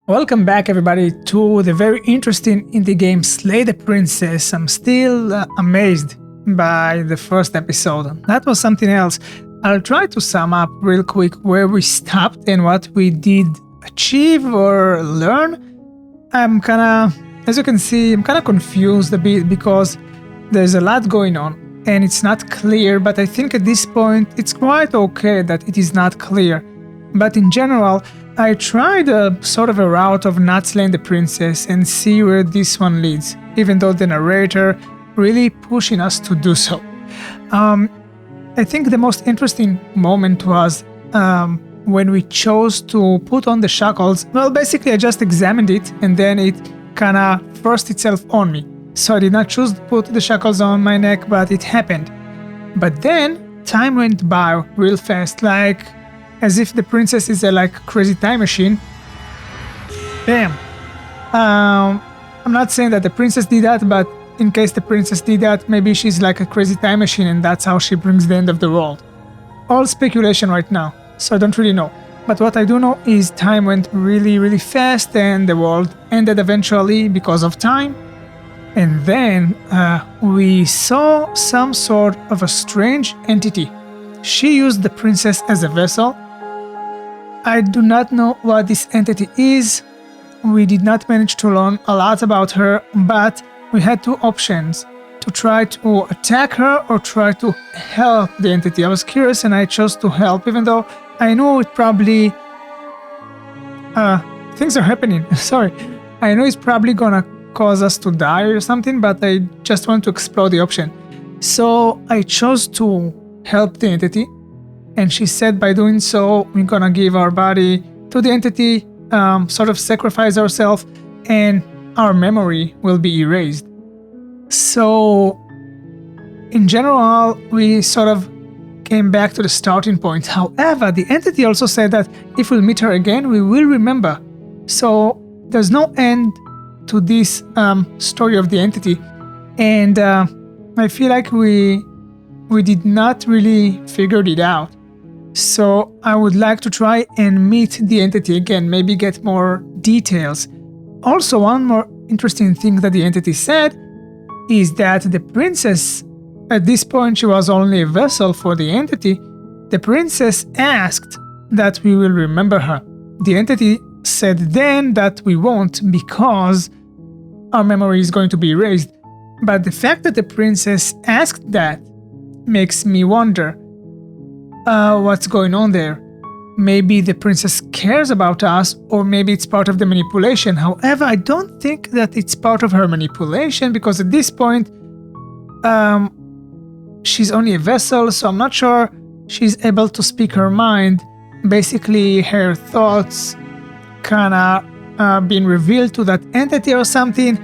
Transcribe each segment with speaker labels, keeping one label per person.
Speaker 1: Welcome back everybody to the very interesting indie game Slay the Princess. I'm still amazed by the first episode. That was something else. I'll try to sum up real quick where we stopped and what we did achieve or learn. As you can see, I'm kinda confused a bit because there's a lot going on and it's not clear, but I think at this point it's quite okay that it is not clear. But in general, I tried a sort of a route of not slaying the princess and see where this one leads, even though the narrator really pushing us to do so. I think the most interesting moment was when we chose to put on the shackles. Well, basically I just examined it and then it kinda forced itself on me. So I did not choose to put the shackles on my neck, but it happened. But then time went by real fast, like as if the princess is a crazy time machine. Damn. I'm not saying that the princess did that, but in case the princess did that, maybe she's like a crazy time machine and that's how she brings the end of the world. All speculation right now, so I don't really know. But what I do know is time went really fast and the world ended eventually because of time. And then we saw some sort of a strange entity. She used the princess as a vessel. I do not know what this entity is. We did not manage to learn a lot about her, but we had two options: to try to attack her or try to help the entity. I was curious and I chose to help, even though I know it probably... things are happening, sorry. I know it's probably gonna cause us to die or something, but I just want to explore the option. So I chose to help the entity, and she said by doing so we're gonna give our body to the entity, sort of sacrifice ourselves, and our memory will be erased. So in general we sort of came back to the starting point. However, the entity also said that if we'll meet her again we will remember. So there's no end to this story of the entity, and I feel like we did not really figure it out. So I would like to try and meet the entity again, maybe get more details. Also, one more interesting thing that the entity said is that the princess, at this point she was only a vessel for the entity, the princess asked that we will remember her. The entity said then that we won't because our memory is going to be erased. But the fact that the princess asked that makes me wonder what's going on there. Maybe the princess cares about us, or maybe it's part of the manipulation. However, I don't think that it's part of her manipulation because at this point she's only a vessel, so I'm not sure she's able to speak her mind. Basically her thoughts kinda being revealed to that entity or something.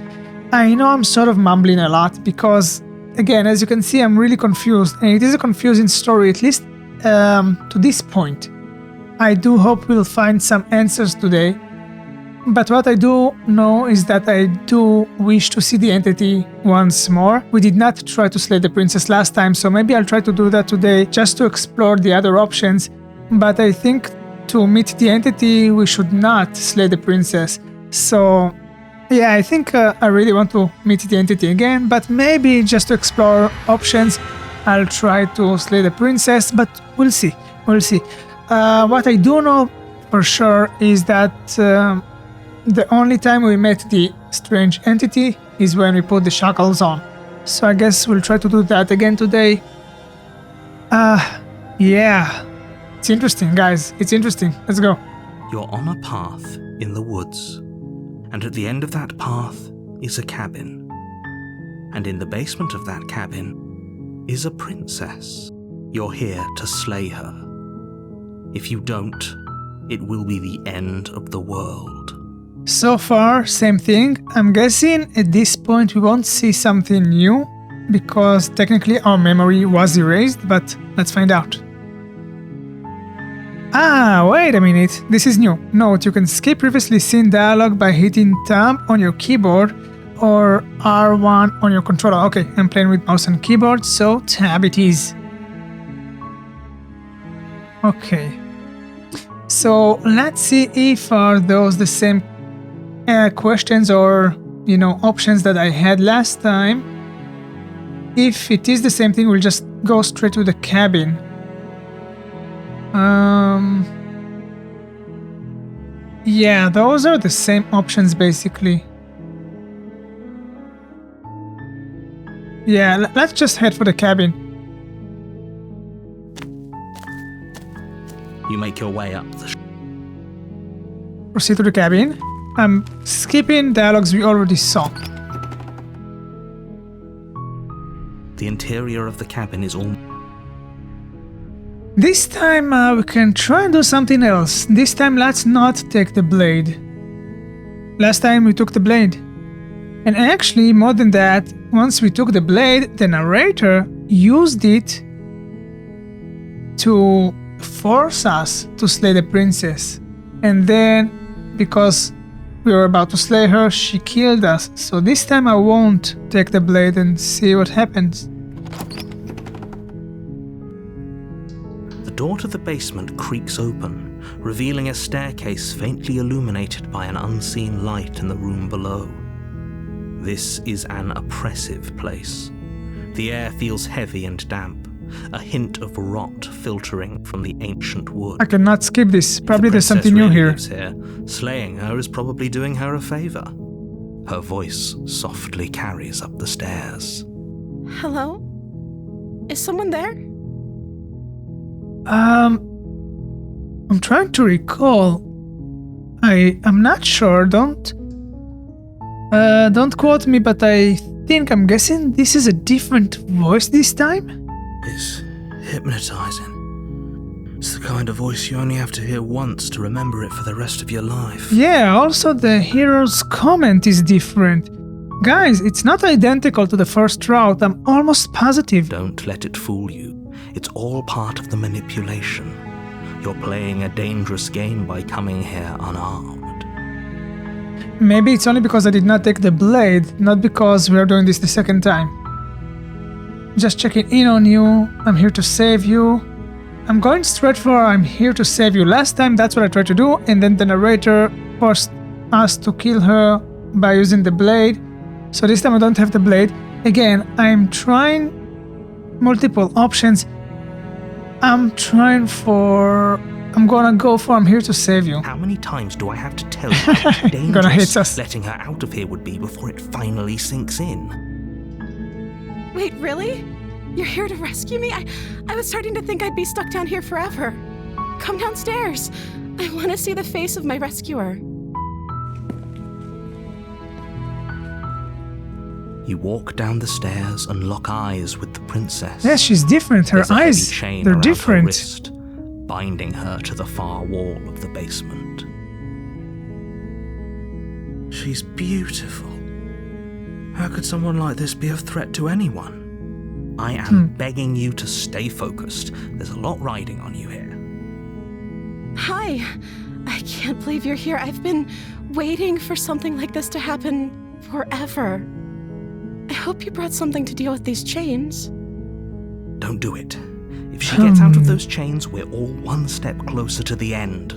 Speaker 1: I know I'm sort of mumbling a lot because, again, as you can see, I'm really confused, and it is a confusing story, at least to this point. I do hope we'll find some answers today, but what I do know is that I do wish to see the entity once more. We did not try to slay the princess last time, so maybe I'll try to do that today just to explore the other options, but I think to meet the entity we should not slay the princess. So yeah, I think I really want to meet the entity again, but maybe just to explore options I'll try to slay the princess, but we'll see. What I do know for sure is that the only time we met the strange entity is when we put the shackles on. So I guess we'll try to do that again today. Yeah. It's interesting, guys. It's interesting. Let's go.
Speaker 2: You're on a path in the woods, and at the end of that path is a cabin. And in the basement of that cabin is a princess. You're here to slay her. If you don't, it will be the end of the world.
Speaker 1: So far, same thing. I'm guessing at this point we won't see something new, because technically our memory was erased, but let's find out. Ah, wait a minute, this is new. Note, you can skip previously seen dialogue by hitting Tab on your keyboard or R1 on your controller. Okay, I'm playing with mouse and keyboard, so Tab it is. Okay, so let's see if are those the same questions or, options that I had last time. If it is the same thing, we'll just go straight to the cabin. Yeah, those are the same options basically. Yeah, let's just head for the cabin.
Speaker 2: You make your way up the
Speaker 1: Proceed to the cabin. I'm skipping dialogues we already saw.
Speaker 2: The interior of the cabin is all...
Speaker 1: This time we can try and do something else. This time let's not take the blade. Last time we took the blade. And actually, more than that, once we took the blade, the narrator used it to force us to slay the princess. And then, because we were about to slay her, she killed us. So this time I won't take the blade and see what happens.
Speaker 2: The door to the basement creaks open, revealing a staircase faintly illuminated by an unseen light in the room below. This is an oppressive place. The air feels heavy and damp, a hint of rot filtering from the ancient wood.
Speaker 1: I cannot skip this. Probably there's something new here.
Speaker 2: Lives here. Slaying her is probably doing her a favor. Her voice softly carries up the stairs.
Speaker 3: Hello? Is someone there?
Speaker 1: I'm trying to recall. I'm not sure. Don't quote me, but I'm guessing this is a different voice this time?
Speaker 2: It's hypnotizing. It's the kind of voice you only have to hear once to remember it for the rest of your life.
Speaker 1: Yeah, also the hero's comment is different. Guys, it's not identical to the first route, I'm almost positive.
Speaker 2: Don't let it fool you. It's all part of the manipulation. You're playing a dangerous game by coming here unarmed.
Speaker 1: Maybe it's only because I did not take the blade, not because we are doing this the second time. Just checking in on you, I'm here to save you. I'm going straight for I'm here to save you. Last time that's what I tried to do, and then the narrator forced us to kill her by using the blade. So this time I don't have the blade. Again, I'm trying multiple options. I'm gonna go for I'm here to save you.
Speaker 2: How many times do I have to tell you how
Speaker 1: Gonna hit
Speaker 2: dangerous
Speaker 1: us.
Speaker 2: letting her out of here would be before it finally sinks in?
Speaker 3: Wait, really? You're here to rescue me? I was starting to think I'd be stuck down here forever. Come downstairs. I want to see the face of my rescuer.
Speaker 2: You walk down the stairs and lock eyes with the princess.
Speaker 1: Yeah, she's different. Her
Speaker 2: There's a heavy
Speaker 1: eyes,
Speaker 2: chain
Speaker 1: they're
Speaker 2: around her
Speaker 1: different.
Speaker 2: wrist, binding her to the far wall of the basement. She's beautiful. How could someone like this be a threat to anyone? I am begging you to stay focused. There's a lot riding on you here.
Speaker 3: Hi. I can't believe you're here. I've been waiting for something like this to happen forever. I hope you brought something to deal with these chains.
Speaker 2: Don't do it. If she gets out of those chains, we're all one step closer to the end.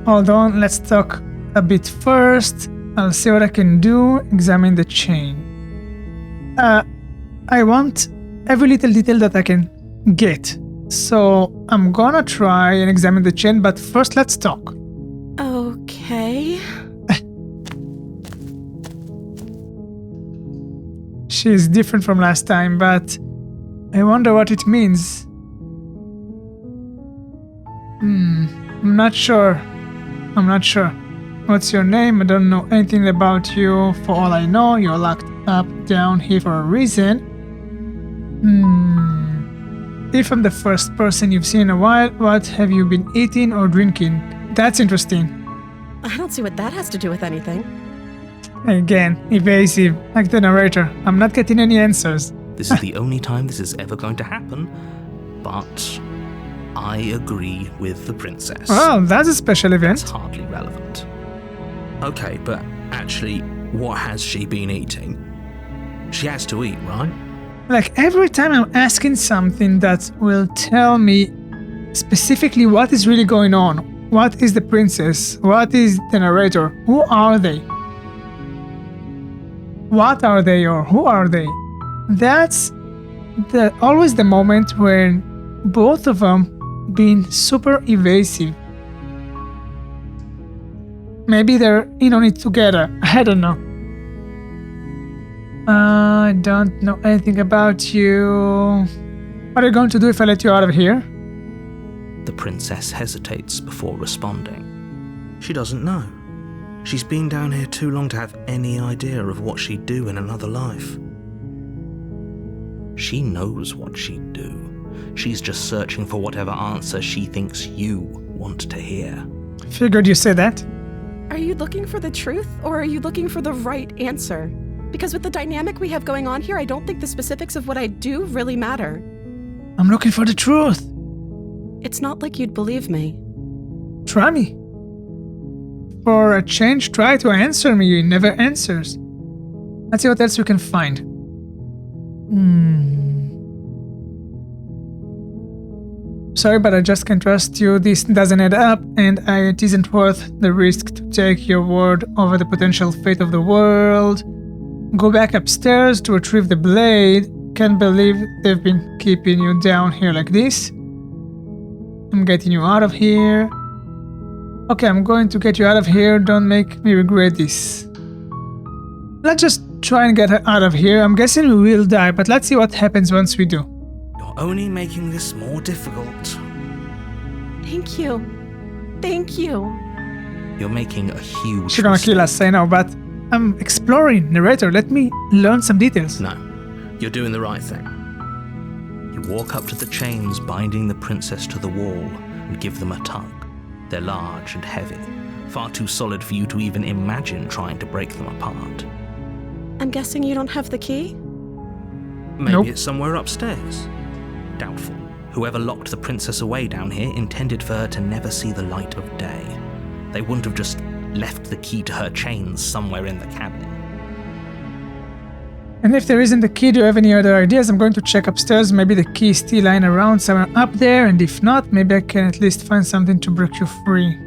Speaker 1: Hold on, let's talk a bit first. I'll see what I can do. Examine the chain. I want every little detail that I can get. So I'm gonna try and examine the chain, but first let's talk.
Speaker 3: Okay.
Speaker 1: She is different from last time, but I wonder what it means. I'm not sure. What's your name? I don't know anything about you. For all I know, you're locked up down here for a reason. If I'm the first person you've seen in a while, what have you been eating or drinking? That's interesting.
Speaker 3: I don't see what that has to do with anything.
Speaker 1: Again, evasive, like the narrator. I'm not getting any answers.
Speaker 2: This is the only time this is ever going to happen, but I agree with the princess.
Speaker 1: Well, that's a special event.
Speaker 2: It's hardly relevant. Okay, but actually, what has she been eating? She has to eat, right?
Speaker 1: Like every time I'm asking something that will tell me specifically what is really going on, What is the princess? What is the narrator? Who are they? What are they or who are they? That's always the moment when both of them being super evasive. Maybe they're in on it together. I don't know. I don't know anything about you. What are you going to do if I let you out of here?
Speaker 2: The princess hesitates before responding. She doesn't know. She's been down here too long to have any idea of what she'd do in another life. She knows what she'd do. She's just searching for whatever answer she thinks you want to hear.
Speaker 1: Figured you said that.
Speaker 3: Are you looking for the truth, or are you looking for the right answer? Because with the dynamic we have going on here, I don't think the specifics of what I do really matter.
Speaker 1: I'm looking for the truth.
Speaker 3: It's not like you'd believe me.
Speaker 1: Try me. For a change, try to answer me. It never answers. Let's see what else we can find. Sorry, but I just can't trust you. This doesn't add up, and it isn't worth the risk to take your word over the potential fate of the world. Go back upstairs to retrieve the blade. Can't believe they've been keeping you down here like this. I'm getting you out of here. Okay, I'm going to get you out of here. Don't make me regret this. Let's just try and get her out of here. I'm guessing we will die, but let's see what happens once we do.
Speaker 2: You're only making this more difficult.
Speaker 3: Thank you. Thank you.
Speaker 2: You're making a huge
Speaker 1: She's gonna kill us, I know, but I'm exploring. Narrator, let me learn some details.
Speaker 2: No, you're doing the right thing. You walk up to the chains binding the princess to the wall and give them a tug. They're large and heavy, far too solid for you to even imagine trying to break them apart.
Speaker 3: I'm guessing you don't have the key?
Speaker 2: Maybe
Speaker 1: Nope.
Speaker 2: it's somewhere upstairs. Doubtful. Whoever locked the princess away down here intended for her to never see the light of day. They wouldn't have just left the key to her chains somewhere in the cabin.
Speaker 1: And if there isn't a key, do you have any other ideas? I'm going to check upstairs. Maybe the key is still lying around somewhere up there, and if not, maybe I can at least find something to break you free.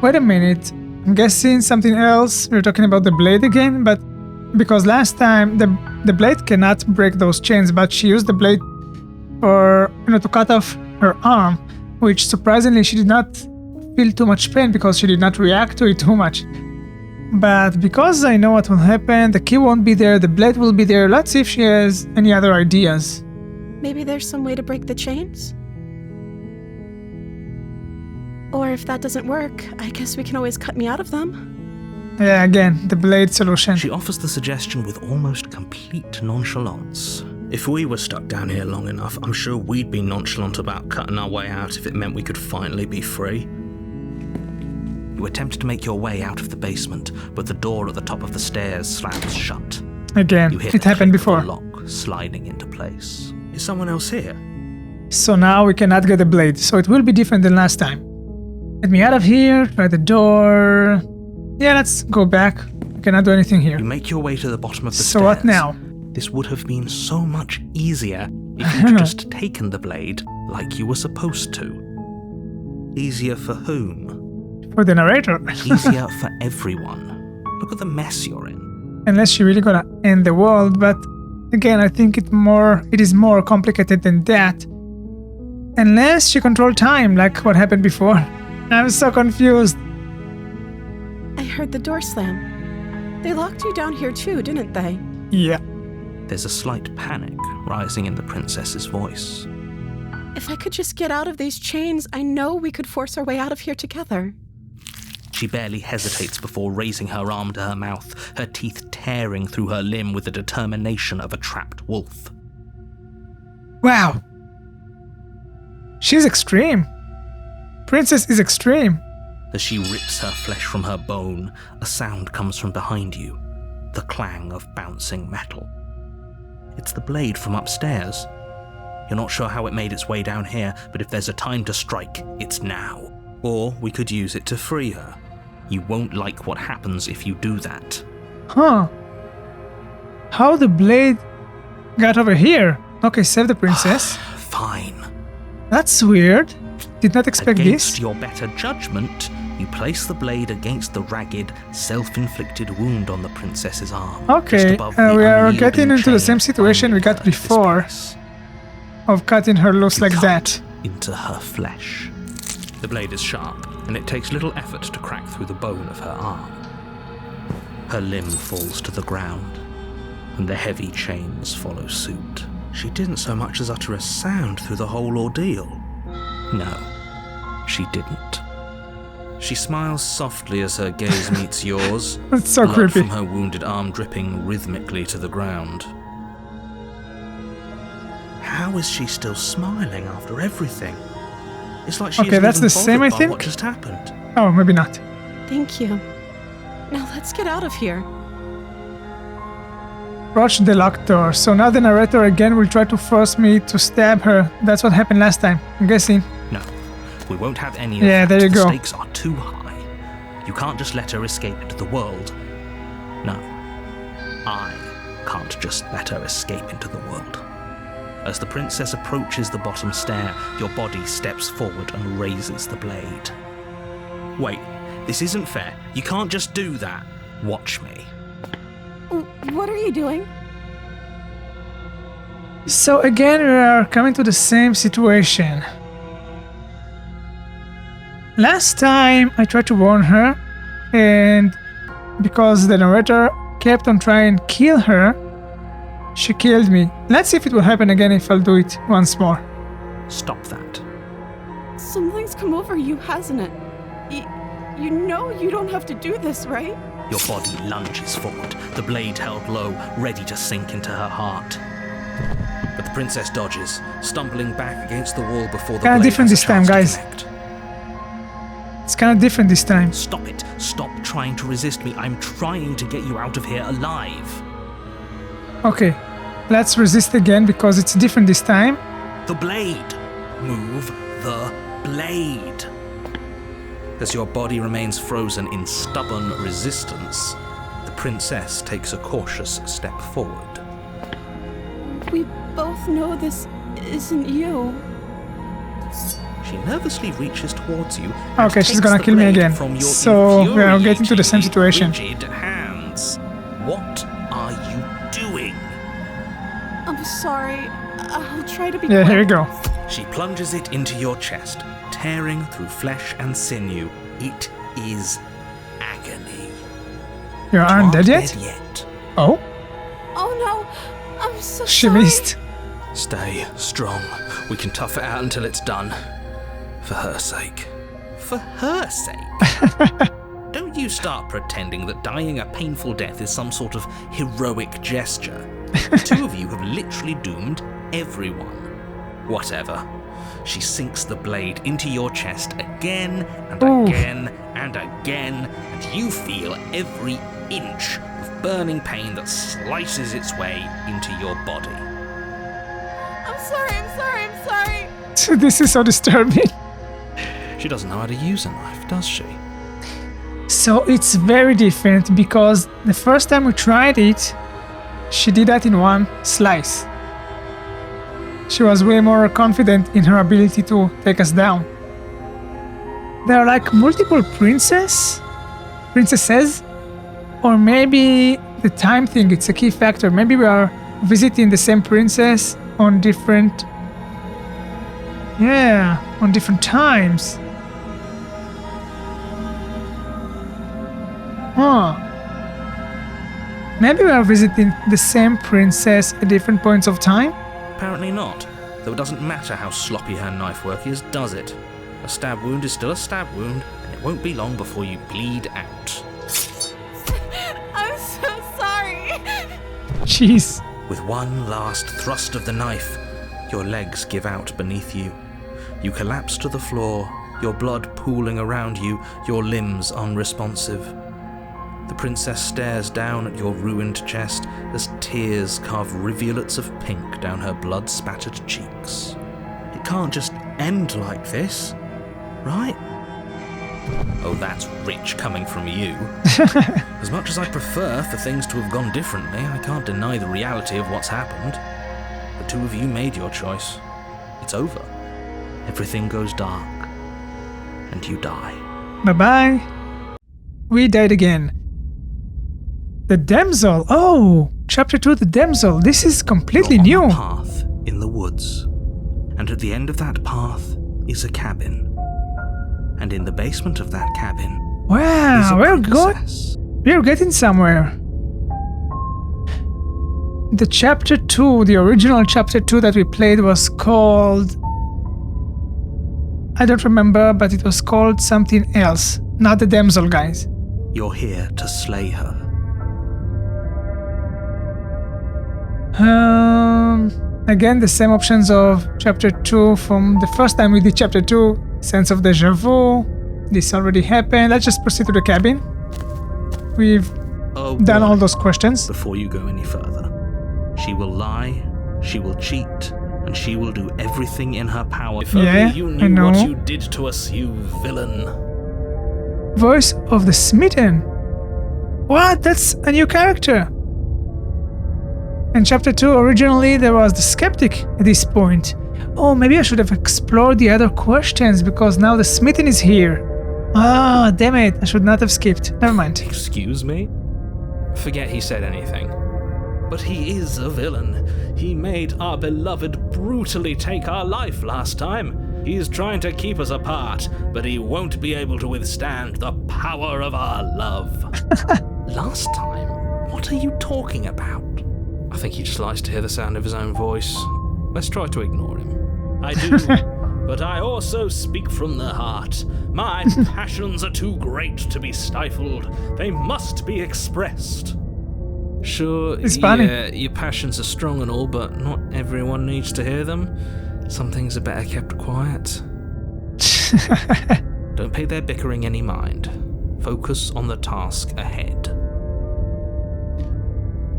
Speaker 1: Wait a minute. I'm guessing something else. We're talking about the blade again, but because last time the blade cannot break those chains, but she used the blade for to cut off her arm, which surprisingly she did not feel too much pain because she did not react to it too much. But because I know what will happen, the key won't be there, the blade will be there. Let's see if she has any other ideas.
Speaker 3: Maybe there's some way to break the chains? Or if that doesn't work, I guess we can always cut me out of them.
Speaker 1: Yeah, again, the blade solution.
Speaker 2: She offers the suggestion with almost complete nonchalance. If we were stuck down here long enough, I'm sure we'd be nonchalant about cutting our way out if it meant we could finally be free. You attempt to make your way out of the basement, but the door at the top of the stairs slams shut.
Speaker 1: Again,
Speaker 2: You hear
Speaker 1: it
Speaker 2: the
Speaker 1: happened
Speaker 2: click of
Speaker 1: before.
Speaker 2: the lock sliding into place. Is someone else here?
Speaker 1: So now we cannot get the blade, so it will be different than last time. Get me out of here, try the door. Yeah, let's go back. We cannot do anything here.
Speaker 2: You make your way to the bottom of the
Speaker 1: So
Speaker 2: stairs.
Speaker 1: what now?
Speaker 2: This would have been so much easier if you'd just taken the blade like you were supposed to. Easier for whom?
Speaker 1: For the narrator.
Speaker 2: Easier for everyone. Look at the mess you're in.
Speaker 1: Unless she really gonna end the world, but again, I think it is more complicated than that. Unless she controlled time, like what happened before. I'm so confused.
Speaker 3: I heard the door slam. They locked you down here too, didn't they?
Speaker 1: Yeah.
Speaker 2: There's a slight panic rising in the princess's voice.
Speaker 3: If I could just get out of these chains, I know we could force our way out of here together.
Speaker 2: She barely hesitates before raising her arm to her mouth, her teeth tearing through her limb with the determination of a trapped wolf.
Speaker 1: Wow. She's extreme. Princess is extreme.
Speaker 2: As she rips her flesh from her bone, a sound comes from behind you, the clang of bouncing metal. It's the blade from upstairs. You're not sure how it made its way down here, but if there's a time to strike, it's now. Or we could use it to free her. You won't like what happens if you do that.
Speaker 1: Huh. How the blade got over here? Okay, save the princess.
Speaker 2: Fine.
Speaker 1: That's weird. Did not expect
Speaker 2: Against
Speaker 1: this.
Speaker 2: your better judgment, you place the blade against the ragged, self-inflicted wound on the princess's arm. just
Speaker 1: Okay,
Speaker 2: above the
Speaker 1: we are
Speaker 2: unyielding
Speaker 1: getting into the
Speaker 2: chain
Speaker 1: same situation we got
Speaker 2: binding her to this
Speaker 1: before.
Speaker 2: place.
Speaker 1: Of cutting her loose
Speaker 2: You
Speaker 1: like
Speaker 2: cut
Speaker 1: that.
Speaker 2: into her flesh. The blade is sharp, and it takes little effort to crack through the bone of her arm. Her limb falls to the ground, and the heavy chains follow suit. She didn't so much as utter a sound through the whole ordeal. No, she didn't. She smiles softly as her gaze meets yours,
Speaker 1: That's so
Speaker 2: blood
Speaker 1: creepy.
Speaker 2: from her wounded arm dripping rhythmically to the ground. How is she still smiling after everything? It's like she
Speaker 1: Okay,
Speaker 2: isn't
Speaker 1: that's
Speaker 2: even
Speaker 1: the same,
Speaker 2: bothered
Speaker 1: I
Speaker 2: by
Speaker 1: think.
Speaker 2: what just happened.
Speaker 1: Oh, maybe not.
Speaker 3: Thank you. Now let's get out of here.
Speaker 1: Approach the locked door. So now the narrator again will try to force me to stab her. That's what happened last time, I'm guessing.
Speaker 2: No, we won't have any of
Speaker 1: Yeah,
Speaker 2: that.
Speaker 1: there you
Speaker 2: The
Speaker 1: go.
Speaker 2: stakes are too high. You can't just let her escape into the world. No, I can't just let her escape into the world. As the princess approaches the bottom stair, your body steps forward and raises the blade. Wait, this isn't fair. You can't just do that. Watch me.
Speaker 3: What are you doing?
Speaker 1: So again, we are coming to the same situation. Last time I tried to warn her, and because the narrator kept on trying to kill her, she killed me. Let's see if it will happen again if I'll do it once more.
Speaker 2: Stop that.
Speaker 3: Something's come over you, hasn't it? You know you don't have to do this, right?
Speaker 2: Your body lunges forward, the blade held low, ready to sink into her heart. But the princess dodges, stumbling back against the wall before the
Speaker 1: Kinda
Speaker 2: blade
Speaker 1: different
Speaker 2: has
Speaker 1: this
Speaker 2: a chance
Speaker 1: time,
Speaker 2: to
Speaker 1: guys.
Speaker 2: connect.
Speaker 1: It's kind of different this time.
Speaker 2: Stop it. Stop trying to resist me. I'm trying to get you out of here alive.
Speaker 1: Okay, let's resist again because it's different this time.
Speaker 2: The blade. Move the blade. As your body remains frozen in stubborn resistance, the princess takes a cautious step forward.
Speaker 3: We both know this isn't you.
Speaker 2: She nervously reaches towards you. And
Speaker 1: Okay, she's
Speaker 2: takes
Speaker 1: gonna
Speaker 2: the
Speaker 1: kill me
Speaker 2: blade
Speaker 1: again.
Speaker 2: From your
Speaker 1: So we are getting to the same situation.
Speaker 2: rigid hands. What are you doing?
Speaker 3: I'm sorry. I'll try to be
Speaker 1: Yeah,
Speaker 3: quick.
Speaker 1: here we go.
Speaker 2: She plunges it into your chest, tearing through flesh and sinew. It is agony.
Speaker 1: You aren't dead
Speaker 2: Dead
Speaker 1: yet?
Speaker 2: yet.
Speaker 1: Oh,
Speaker 3: Oh no! I'm so
Speaker 1: she
Speaker 3: sorry.
Speaker 1: missed.
Speaker 2: Stay strong. We can tough it out until it's done. For her sake. For her sake? Don't you start pretending that dying a painful death is some sort of heroic gesture. The two of you have literally doomed everyone. Whatever. She sinks the blade into your chest again and
Speaker 1: Oof.
Speaker 2: again and again, and you feel every inch of burning pain that slices its way into your body.
Speaker 3: I'm sorry.
Speaker 1: This is so disturbing.
Speaker 2: She doesn't know how to use a knife, does she?
Speaker 1: So it's very different because the first time we tried it, she did that in one slice. She was way more confident in her ability to take us down. There are like multiple princesses, or maybe the time thing, it's a key factor. Maybe we are visiting the same princess on different times. Huh. Maybe we are visiting the same princess at different points of time?
Speaker 2: Apparently not, though it doesn't matter how sloppy her knife work is, does it? A stab wound is still a stab wound, and it won't be long before you bleed out.
Speaker 3: I'm so sorry.
Speaker 1: Jeez.
Speaker 2: With one last thrust of the knife, your legs give out beneath you. You collapse to the floor, your blood pooling around you, your limbs unresponsive. The princess stares down at your ruined chest as tears carve rivulets of pink down her blood-spattered cheeks. It can't just end like this, right? Oh, that's rich coming from you. As much as I prefer for things to have gone differently, I can't deny the reality of what's happened. The two of you made your choice. It's over. everything goes dark, and you die.
Speaker 1: Bye-bye. We died again. The damsel. Oh, chapter 2, the damsel. This is completely
Speaker 2: You're on
Speaker 1: new.
Speaker 2: a path in the woods, and at the end of that path is a cabin. And in the basement of that cabin is
Speaker 1: Wow,
Speaker 2: a
Speaker 1: we're
Speaker 2: princess.
Speaker 1: we're getting somewhere. The chapter 2, the original chapter 2 that we played was called... I don't remember, but it was called something else. Not the damsel, guys.
Speaker 2: You're here to slay her.
Speaker 1: Again, the same options of chapter 2 from the first time we did chapter 2. Sense of deja vu. This already happened. Let's just proceed to the cabin. We've done all those questions.
Speaker 2: Before you go any further, she will lie, she will cheat, and she will do everything in her power.
Speaker 4: If only you
Speaker 1: I
Speaker 4: knew
Speaker 1: know.
Speaker 4: what you did to us, you villain.
Speaker 1: Voice of the Smitten. What? That's a new character. In chapter 2, originally there was the skeptic at this point. Oh, maybe I should have explored the other questions because now the Smitten is here. Ah, damn it. I should not have skipped. Never mind.
Speaker 4: Excuse me? Forget he said anything. But he is a villain. He made our beloved brutally take our life last time. He's trying to keep us apart, but he won't be able to withstand the power of our love.
Speaker 2: Last time? What are you talking about?
Speaker 4: I think he just likes to hear the sound of his own voice. Let's try to ignore him. I do, but I also speak from the heart. My passions are too great to be stifled. They must be expressed. Sure,
Speaker 1: It's funny.
Speaker 4: yeah, your passions are strong and all, but not everyone needs to hear them. Some things are better kept quiet. Don't pay their bickering any mind. Focus on the task ahead.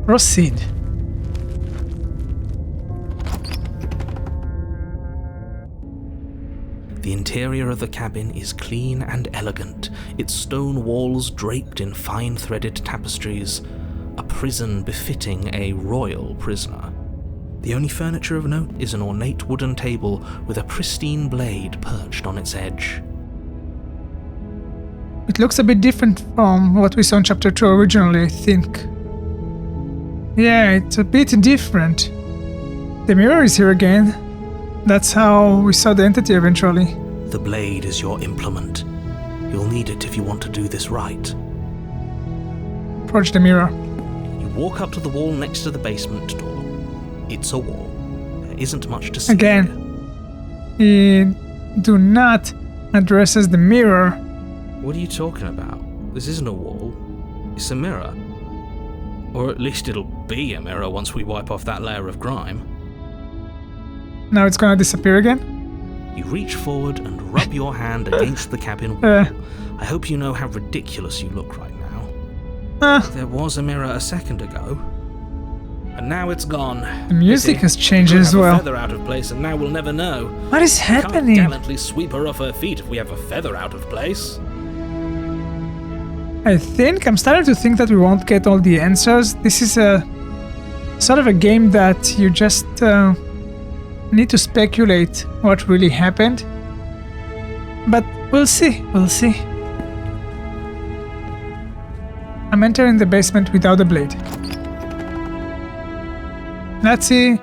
Speaker 1: Proceed.
Speaker 2: The interior of the cabin is clean and elegant, its stone walls draped in fine-threaded tapestries, a prison befitting a royal prisoner. The only furniture of note is an ornate wooden table with a pristine blade perched on its edge.
Speaker 1: It looks a bit different from what we saw in chapter 2 originally, I think. Yeah, it's a bit different. The mirror is here again. That's how we saw the entity eventually.
Speaker 2: The blade is your implement. You'll need it if you want to do this right.
Speaker 1: Approach the mirror.
Speaker 2: You walk up to the wall next to the basement door. It's a wall. There isn't much to see
Speaker 1: Again.
Speaker 2: here.
Speaker 1: He do not addresses the mirror.
Speaker 4: What are you talking about? This isn't a wall. It's a mirror. Or at least it'll be a mirror once we wipe off that layer of grime.
Speaker 1: Now it's gonna disappear again.
Speaker 2: You reach forward and rub your hand against the cabin wall.
Speaker 1: Uh.
Speaker 2: I hope you know how ridiculous you look right now. There was a mirror a second ago, and now it's gone.
Speaker 1: The music has changed
Speaker 4: We
Speaker 1: as
Speaker 4: have a
Speaker 1: well.
Speaker 4: feather out of place, and now we'll never know.
Speaker 1: What is
Speaker 4: We can't
Speaker 1: happening?
Speaker 4: gallantly sweep her off her feet if we have a feather out of place.
Speaker 1: I think I'm starting to think that we won't get all the answers. This is a sort of a game that you just need to speculate what really happened. But we'll see, we'll see. I'm entering the basement without a blade. Let's see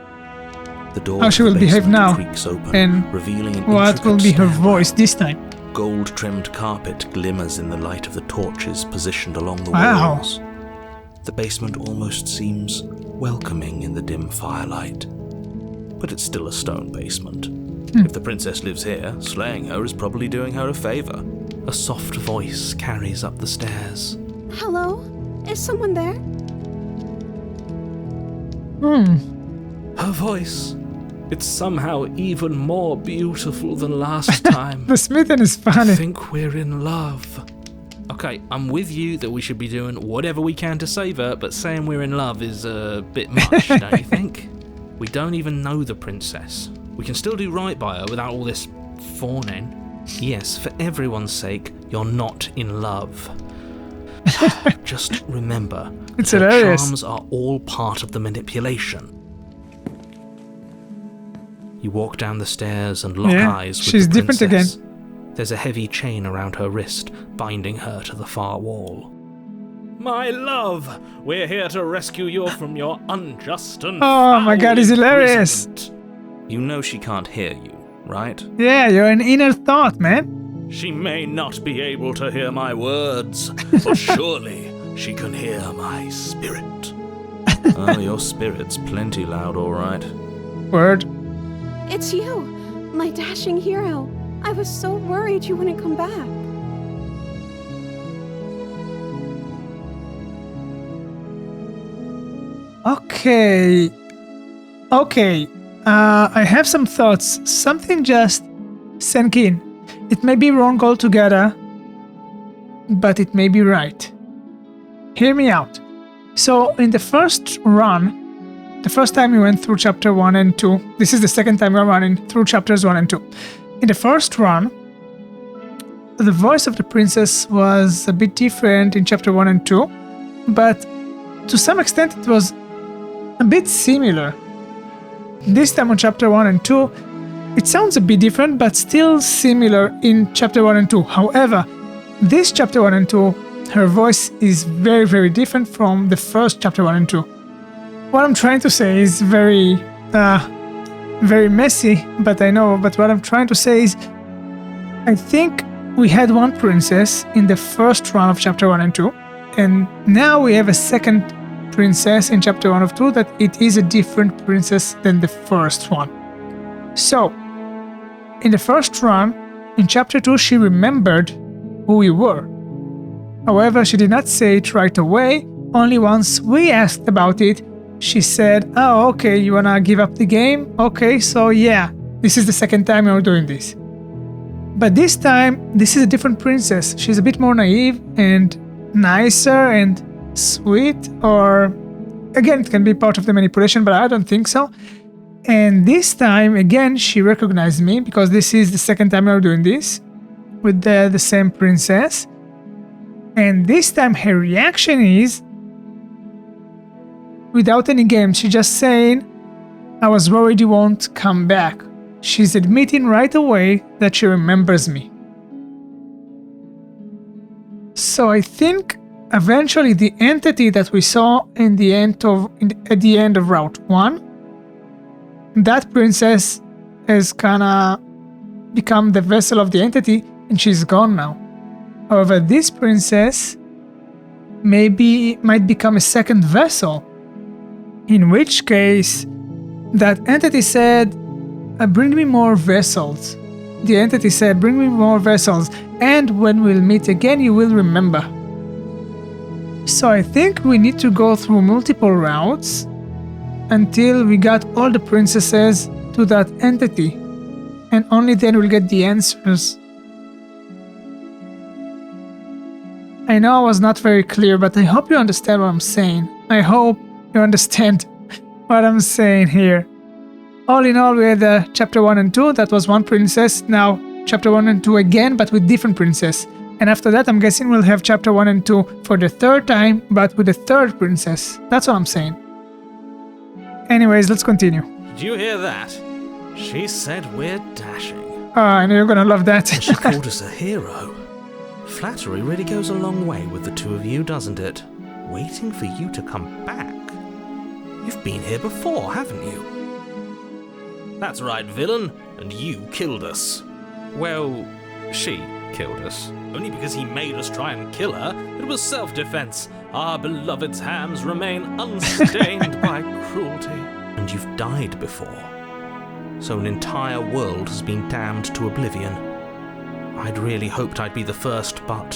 Speaker 2: The door
Speaker 1: how
Speaker 2: to
Speaker 1: she
Speaker 2: the
Speaker 1: will behave
Speaker 2: basement
Speaker 1: now,
Speaker 2: creaks open,
Speaker 1: and
Speaker 2: revealing an
Speaker 1: what will
Speaker 2: intricate
Speaker 1: be her
Speaker 2: stairwell.
Speaker 1: voice this time.
Speaker 2: Gold-trimmed carpet glimmers in the light of the torches positioned along the
Speaker 1: Wow.
Speaker 2: walls. The basement almost seems welcoming in the dim firelight. But it's still a stone basement. If the princess lives here, slaying her is probably doing her a favor. A soft voice carries up the stairs.
Speaker 3: Hello? Is someone there?
Speaker 4: Her voice. It's somehow even more beautiful than last time.
Speaker 1: The Smitten is
Speaker 4: I
Speaker 1: funny.
Speaker 4: think we're in love. Okay, I'm with you that we should be doing whatever we can to save her, but saying we're in love is a bit much, don't you think? We don't even know the princess. We can still do right by her without all this fawning. Yes, for everyone's sake, you're not in love. Just remember,
Speaker 1: It's
Speaker 2: her
Speaker 1: hilarious.
Speaker 2: charms are all part of the manipulation.
Speaker 4: You walk down the stairs and lock
Speaker 1: Yeah,
Speaker 4: eyes with
Speaker 1: she's
Speaker 4: the
Speaker 1: different
Speaker 4: princess.
Speaker 1: again.
Speaker 4: There's a heavy chain around her wrist, binding her to the far wall. My love, we're here to rescue you from your unjust and
Speaker 1: Oh my god, it's hilarious.
Speaker 4: imprisonment. You know she can't hear you, right?
Speaker 1: Yeah, you're an inner thought, man.
Speaker 4: She may not be able to hear my words, but surely she can hear my spirit. Oh, your spirit's plenty loud, all right.
Speaker 1: Word.
Speaker 3: It's you, my dashing hero. I was so worried you wouldn't come back.
Speaker 1: Okay. I have some thoughts. Something just sank in. It may be wrong altogether, but it may be right. Hear me out. So, in the first run, the first time we went through chapter 1 and 2, this is the second time we're running through chapters 1 and 2. In the first run, the voice of the princess was a bit different in chapter 1 and 2, but to some extent it was a bit similar. This time on chapter 1 and 2, it sounds a bit different, but still similar in chapter 1 and 2. However, this chapter 1 and 2, her voice is very, very different from the first chapter 1 and 2. What I'm trying to say is very messy, but what I'm trying to say is, I think we had one princess in the first run of chapter 1 and 2, and now we have a second princess in chapter 1 of 2 that it is a different princess than the first one. So, in the first run, in chapter 2, she remembered who we were. However, she did not say it right away. Only once we asked about it, she said, oh, okay, you wanna give up the game? Okay, so yeah, this is the second time you're doing this. But this time, this is a different princess. She's a bit more naive and nicer and sweet, or again, it can be part of the manipulation, but I don't think so. And this time, again, she recognized me because this is the second time we're doing this with the same princess. And this time her reaction is, without any game, she's just saying, I was worried you won't come back. She's admitting right away that she remembers me. So I think eventually the entity that we saw at the end of Route 1, that princess has kinda become the vessel of the entity and she's gone now. However, this princess might become a second vessel, in which case that entity said, bring me more vessels. The entity said, bring me more vessels, and when we'll meet again, you will remember. So I think we need to go through multiple routes until we got all the princesses to that entity, and only then we'll get the answers. I know I was not very clear, but I hope you understand what I'm saying. I hope you understand what I'm saying here. All in all, we had chapter 1 and 2, that was one princess, now chapter 1 and 2 again, but with different princess. And after that, I'm guessing we'll have chapter 1 and 2 for the third time, but with a third princess. That's what I'm saying. Anyways, let's continue.
Speaker 4: Did you hear that? She said we're dashing.
Speaker 1: I know you're gonna love that.
Speaker 4: And she called us a hero. Flattery really goes a long way with the two of you, doesn't it? Waiting for you to come back. You've been here before, haven't you? That's right, villain, and you killed us. Well, she killed us. Only because he made us try and kill her. It was self-defense. Our beloved's hands remain unstained by cruelty. And you've died before. So an entire world has been damned to oblivion. I'd really hoped I'd be the first, but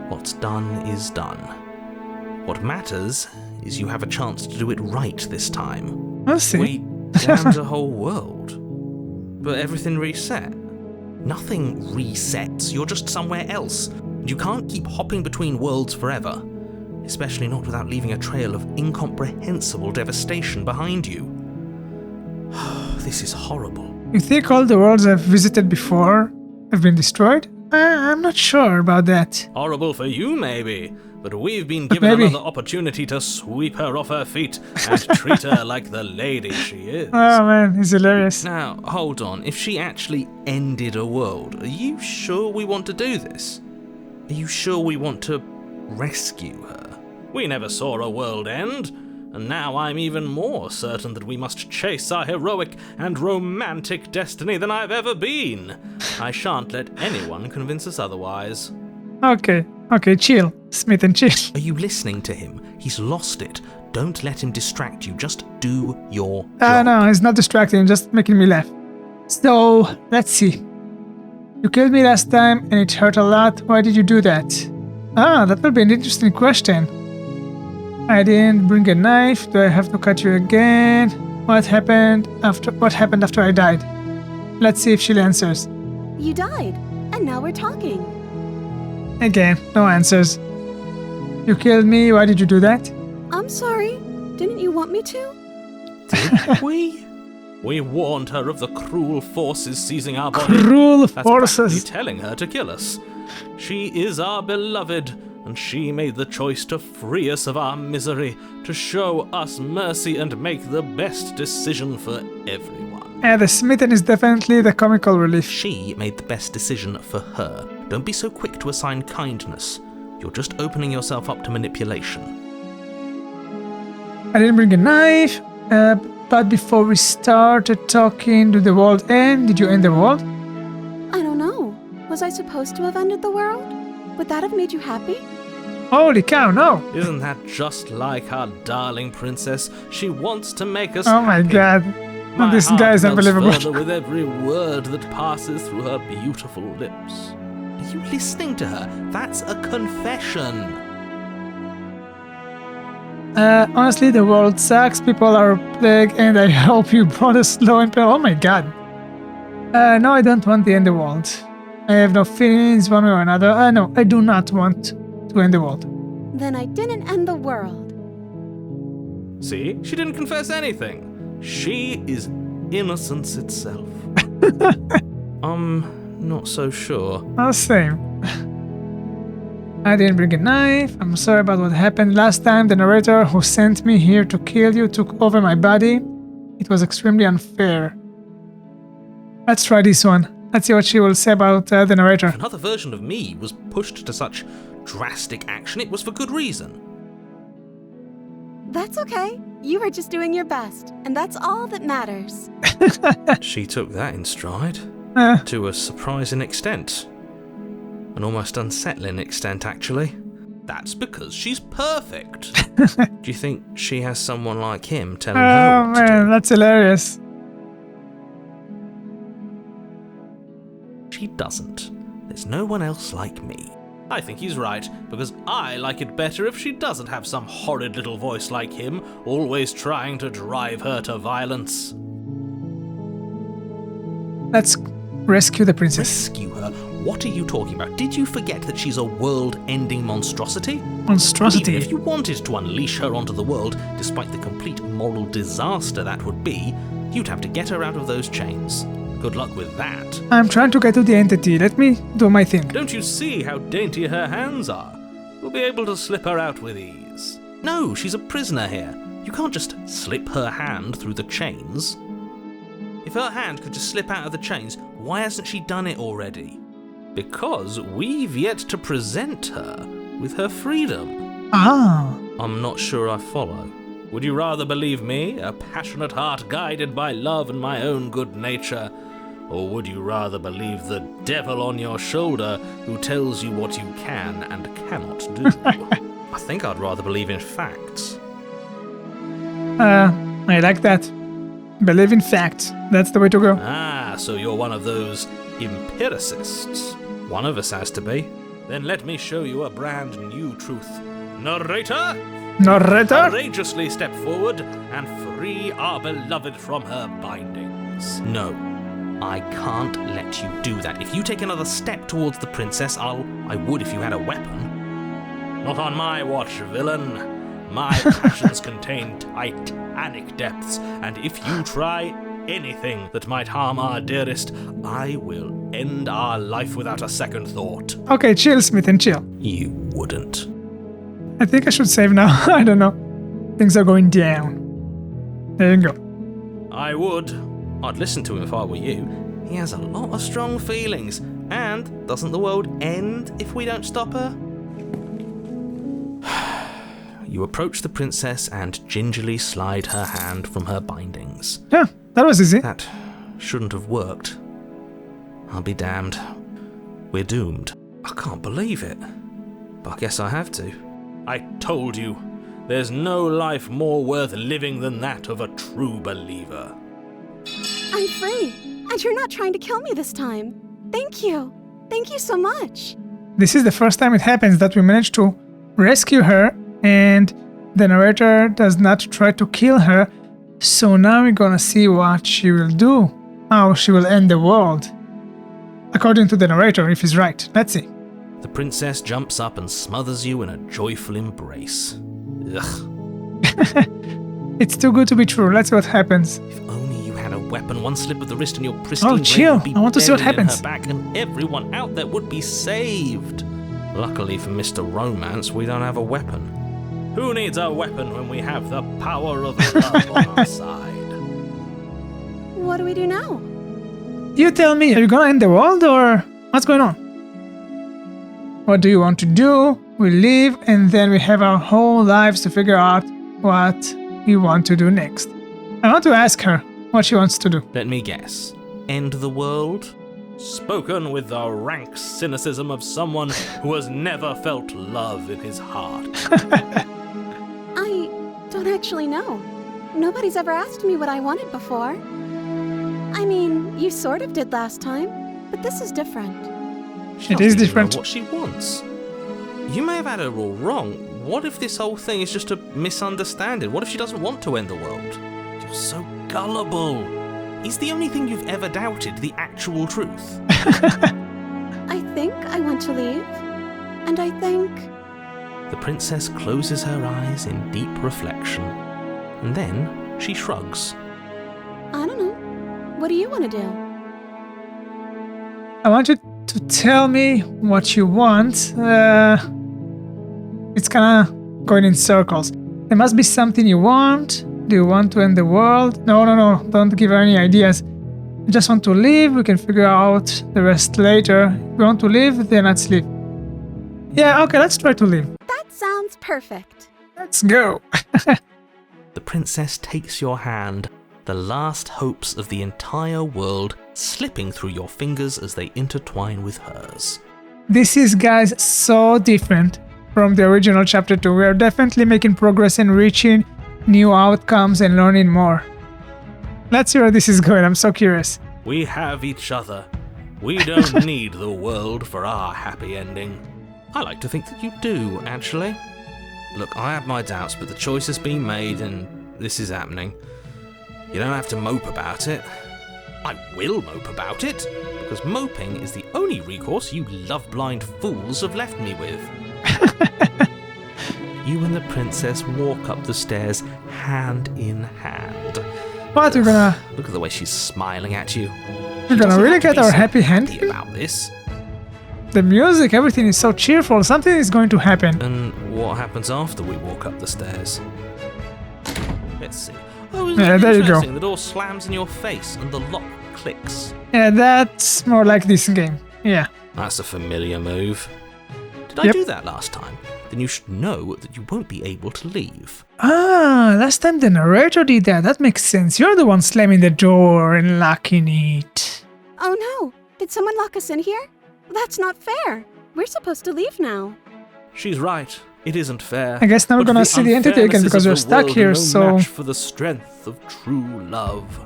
Speaker 4: what's done is done. What matters is you have a chance to do it right this time.
Speaker 1: I'll see.
Speaker 4: We damned a whole world. But everything reset. Nothing resets. You're just somewhere else. And you can't keep hopping between worlds forever. Especially not without leaving a trail of incomprehensible devastation behind you. This is horrible.
Speaker 1: You think all the worlds I've visited before have been destroyed? I'm not sure about that.
Speaker 4: Horrible for you, maybe. But we've been given
Speaker 1: maybe.
Speaker 4: another opportunity to sweep her off her feet and treat her like the lady she is.
Speaker 1: Oh man, it's hilarious.
Speaker 4: Now, hold on. If she actually ended a world, are you sure we want to do this? Are you sure we want to rescue her? We never saw a world end, and now I'm even more certain that we must chase our heroic and romantic destiny than I've ever been. I shan't let anyone convince us otherwise.
Speaker 1: Okay, chill. Smith and chill.
Speaker 2: Are you listening to him? He's lost it. Don't let him distract you. Just do your job.
Speaker 1: No, it's not distracting, just making me laugh. So, let's see. You killed me last time and it hurt a lot. Why did you do that? That will be an interesting question. I didn't bring a knife. Do I have to cut you again? What happened after I died? Let's see if she answers.
Speaker 3: You died, and now we're talking.
Speaker 1: Again, no answers. You killed me. Why did you do that?
Speaker 3: I'm sorry. Didn't you want me to?
Speaker 2: Did we?
Speaker 4: We warned her of the cruel forces seizing our body.
Speaker 1: Cruel
Speaker 4: That's practically
Speaker 1: forces.
Speaker 4: telling her to kill us. She is our beloved, and she made the choice to free us of our misery, to show us mercy and make the best decision for everyone.
Speaker 1: Yeah, the Smitten is definitely the comical relief.
Speaker 2: She made the best decision for her. Don't be so quick to assign kindness. You're just opening yourself up to manipulation.
Speaker 1: I didn't bring a knife, but before we started talking, did the world end? Did you end the world?
Speaker 3: I don't know. Was I supposed to have ended the world? Would that have made you happy?
Speaker 1: Holy cow, no!
Speaker 4: Isn't that just like our darling princess? She wants to make us
Speaker 1: Oh my
Speaker 4: happy.
Speaker 1: god.
Speaker 4: My
Speaker 1: This
Speaker 4: heart
Speaker 1: guy is
Speaker 4: melts
Speaker 1: unbelievable.
Speaker 4: further with every word that passes through her beautiful lips.
Speaker 2: Are you listening to her? That's a confession.
Speaker 1: Honestly, the world sucks, people are a plague, and I hope you brought a slow and pale. Oh my god. No, I don't want to end the world. I have no feelings one way or another. No, I do not want to end the world.
Speaker 3: Then I didn't end the world.
Speaker 4: See? She didn't confess anything. She is innocence itself. I'm not so sure.
Speaker 1: Oh, same. I didn't bring a knife. I'm sorry about what happened last time. The narrator who sent me here to kill you took over my body. It was extremely unfair. Let's try this one. Let's see what she will say about the narrator.
Speaker 2: If another version of me was pushed to such drastic action, it was for good reason.
Speaker 3: That's okay. You were just doing your best, and that's all that matters.
Speaker 4: She took that in stride.
Speaker 1: Uh,
Speaker 4: To a surprising extent. An almost unsettling extent, actually.
Speaker 2: That's because she's perfect.
Speaker 4: Do you think she has someone like him telling her
Speaker 1: oh
Speaker 4: what to
Speaker 1: man,
Speaker 4: do?
Speaker 1: that's hilarious.
Speaker 2: She doesn't. There's no one else like me.
Speaker 4: I think he's right, because I like it better if she doesn't have some horrid little voice like him, always trying to drive her to violence.
Speaker 1: Let's rescue the princess.
Speaker 2: Rescue her? What are you talking about? Did you forget that she's a world-ending monstrosity?
Speaker 1: Monstrosity.
Speaker 2: Even if you wanted to unleash her onto the world, despite the complete moral disaster that would be, you'd have to get her out of those chains. Good luck with that.
Speaker 1: I'm trying to get to the entity. Let me do my thing.
Speaker 4: Don't you see how dainty her hands are? We'll be able to slip her out with ease.
Speaker 2: No, she's a prisoner here. You can't just slip her hand through the chains. If her hand could just slip out of the chains, why hasn't she done it already?
Speaker 4: Because we've yet to present her with her freedom.
Speaker 1: Ah.
Speaker 4: I'm not sure I follow. Would you rather believe me, a passionate heart guided by love and my own good nature? Or would you rather believe the devil on your shoulder who tells you what you can and cannot do? I think I'd rather believe in facts.
Speaker 1: I like that. Believe in facts. That's the way to go.
Speaker 4: Ah, so you're one of those empiricists. One of us has to be. Then let me show you a brand new truth. Narrator,
Speaker 1: Narrator?
Speaker 4: courageously step forward and free our beloved from her bindings.
Speaker 2: No, I can't let you do that. If you take another step towards the princess, I would if you had a weapon.
Speaker 4: Not on my watch, villain. My passions contain titanic depths, and if you try anything that might harm our dearest, I will end our life without a second thought.
Speaker 1: Okay, chill, Smith, and chill.
Speaker 4: You wouldn't.
Speaker 1: I think I should save now. I don't know. Things are going down. There you go.
Speaker 4: I would. I'd listen to him if I were you. He has a lot of strong feelings. And doesn't the world end if we don't stop her? You approach the princess and gingerly slide her hand from her bindings.
Speaker 1: Yeah, that was easy.
Speaker 4: That shouldn't have worked. I'll be damned. We're doomed. I can't believe it. But I guess I have to. I told you, there's no life more worth living than that of a true believer.
Speaker 3: I'm free, and you're not trying to kill me this time. Thank you. Thank you so much.
Speaker 1: This is the first time it happens that we manage to rescue her and the narrator does not try to kill her. So now we're gonna see what she will do, how she will end the world. According to the narrator, if he's right. Let's see.
Speaker 4: The princess jumps up and smothers you in a joyful embrace. Ugh.
Speaker 1: It's too good to be true. Let's see what happens.
Speaker 4: If only you had a weapon, one slip of the wrist and your pristine
Speaker 1: Oh,
Speaker 4: brain
Speaker 1: chill.
Speaker 4: would be
Speaker 1: I want to see what
Speaker 4: buried in
Speaker 1: happens.
Speaker 4: her back and everyone out there would be saved. Luckily for Mr. Romance, we don't have a weapon. Who needs a weapon when we have the power of love on our side?
Speaker 3: What do we do now?
Speaker 1: You tell me, are you gonna end the world or what's going on? What do you want to do? We leave and then we have our whole lives to figure out what we want to do next. I want to ask her what she wants to do.
Speaker 4: Let me guess. End the world? Spoken with the rank cynicism of someone who has never felt love in his heart.
Speaker 3: I don't actually know. Nobody's ever asked me what I wanted before. I mean, you sort of did last time, but this is different.
Speaker 4: She
Speaker 1: It
Speaker 4: doesn't
Speaker 1: is
Speaker 4: even
Speaker 1: different.
Speaker 4: know what she wants. You may have had her all wrong. What if this whole thing is just a misunderstanding? What if she doesn't want to end the world? You're so gullible. Is the only thing you've ever doubted the actual truth?
Speaker 3: I think I want to leave, and I think...
Speaker 4: The princess closes her eyes in deep reflection, and then she shrugs.
Speaker 3: I don't know. What do you want to do?
Speaker 1: I want you to tell me what you want. It's kind of going in circles. There must be something you want. Do you want to end the world? No. Don't give her any ideas. I just want to leave. We can figure out the rest later. If you want to leave, then let's leave. Yeah, okay, let's try to leave.
Speaker 3: That sounds perfect.
Speaker 1: Let's go.
Speaker 4: The princess takes your hand, the last hopes of the entire world slipping through your fingers as they intertwine with hers.
Speaker 1: This is, guys, so different from the original chapter 2. We are definitely making progress and reaching new outcomes and learning more. Let's see where this is going. I'm so curious.
Speaker 4: We have each other. We don't need the world for our happy ending. I like to think that you do, actually. Look, I have my doubts, but the choice has been made and this is happening. You don't have to mope about it. I will mope about it, because moping is the only recourse you love-blind fools have left me with. You and the princess walk up the stairs hand in hand.
Speaker 1: What, you're gonna...
Speaker 4: Look at the way she's smiling at you.
Speaker 1: You're gonna really get our happy hand?
Speaker 4: Happy about this.
Speaker 1: The music, everything is so cheerful. Something is going to happen.
Speaker 4: And what happens after we walk up the stairs? Let's see. Oh, isn't
Speaker 1: Yeah,
Speaker 4: it
Speaker 1: there you go.
Speaker 4: interesting? The door slams in your face and the lock clicks.
Speaker 1: Yeah, that's more like this game. Yeah.
Speaker 4: That's a familiar move. Did I
Speaker 1: Yep.
Speaker 4: do that last time? Then you should know that you won't be able to leave.
Speaker 1: Ah, last time the narrator did that. That makes sense. You're the one slamming the door and locking it.
Speaker 3: Oh no! Did someone lock us in here? That's not fair. We're supposed to leave now.
Speaker 4: She's right. It isn't fair.
Speaker 1: I guess now we're
Speaker 4: But
Speaker 1: gonna see the entity again
Speaker 4: unfairnesses
Speaker 1: because
Speaker 4: of
Speaker 1: we're
Speaker 4: the
Speaker 1: stuck
Speaker 4: world
Speaker 1: here,
Speaker 4: are no
Speaker 1: so...
Speaker 4: match for the strength of true love.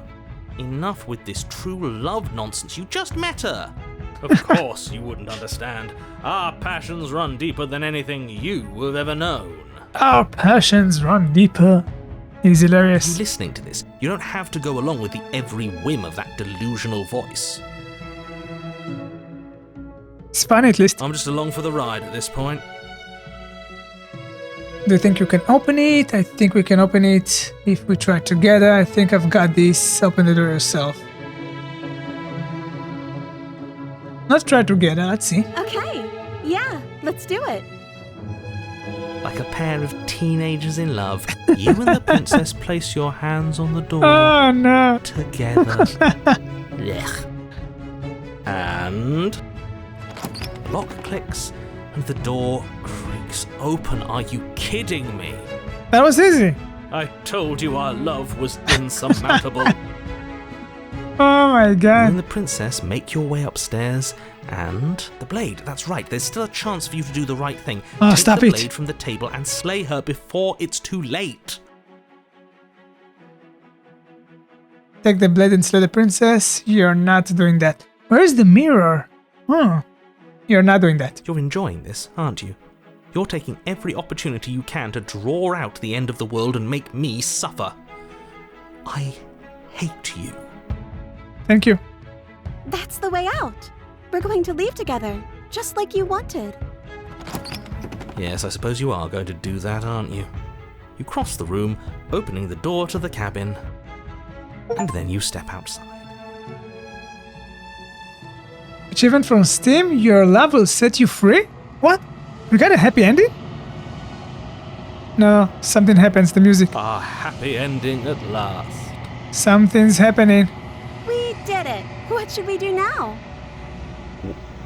Speaker 4: Enough with this true love nonsense. You just met her. Of course you wouldn't understand. Our passions run deeper than anything you have ever known.
Speaker 1: Our passions run deeper. It is
Speaker 4: You
Speaker 1: hilarious.
Speaker 4: listening to this, you don't have to go along with the every whim of that delusional voice.
Speaker 1: It's fun at least.
Speaker 4: I'm just along for the ride at this point.
Speaker 1: Do you think you can open it? I think we can open it if we try together. I think I've got this. Open the door yourself. Let's try together. Let's see.
Speaker 3: Okay, yeah, let's do it.
Speaker 2: Like a pair of teenagers in love, you and the princess place your hands on the door
Speaker 1: Oh no.
Speaker 2: together. Blech. And the lock clicks and the door creaks open. Are you kidding me?
Speaker 1: That was easy.
Speaker 4: I told you our love was insurmountable.
Speaker 1: Oh my
Speaker 2: You
Speaker 1: god.
Speaker 2: and the princess make your way upstairs, and the blade. That's right. There's still a chance for you to do the right thing.
Speaker 1: Oh,
Speaker 2: Take
Speaker 1: stop
Speaker 2: the
Speaker 1: it.
Speaker 2: blade from the table and slay her before it's too late.
Speaker 1: Take the blade and slay the princess. You're not doing that. Where's the mirror? You're not doing that.
Speaker 2: You're enjoying this, aren't you? You're taking every opportunity you can to draw out the end of the world and make me suffer. I hate you.
Speaker 1: Thank you.
Speaker 3: That's the way out. We're going to leave together, just like you wanted.
Speaker 2: Yes, I suppose you are going to do that, aren't you? You cross the room, opening the door to the cabin, and then you step outside.
Speaker 1: Achievement from Steam. Your love will set you free? What? We got a happy ending? No, something happens. The music.
Speaker 4: A happy ending at last.
Speaker 1: Something's happening.
Speaker 3: We did it. What should we do now?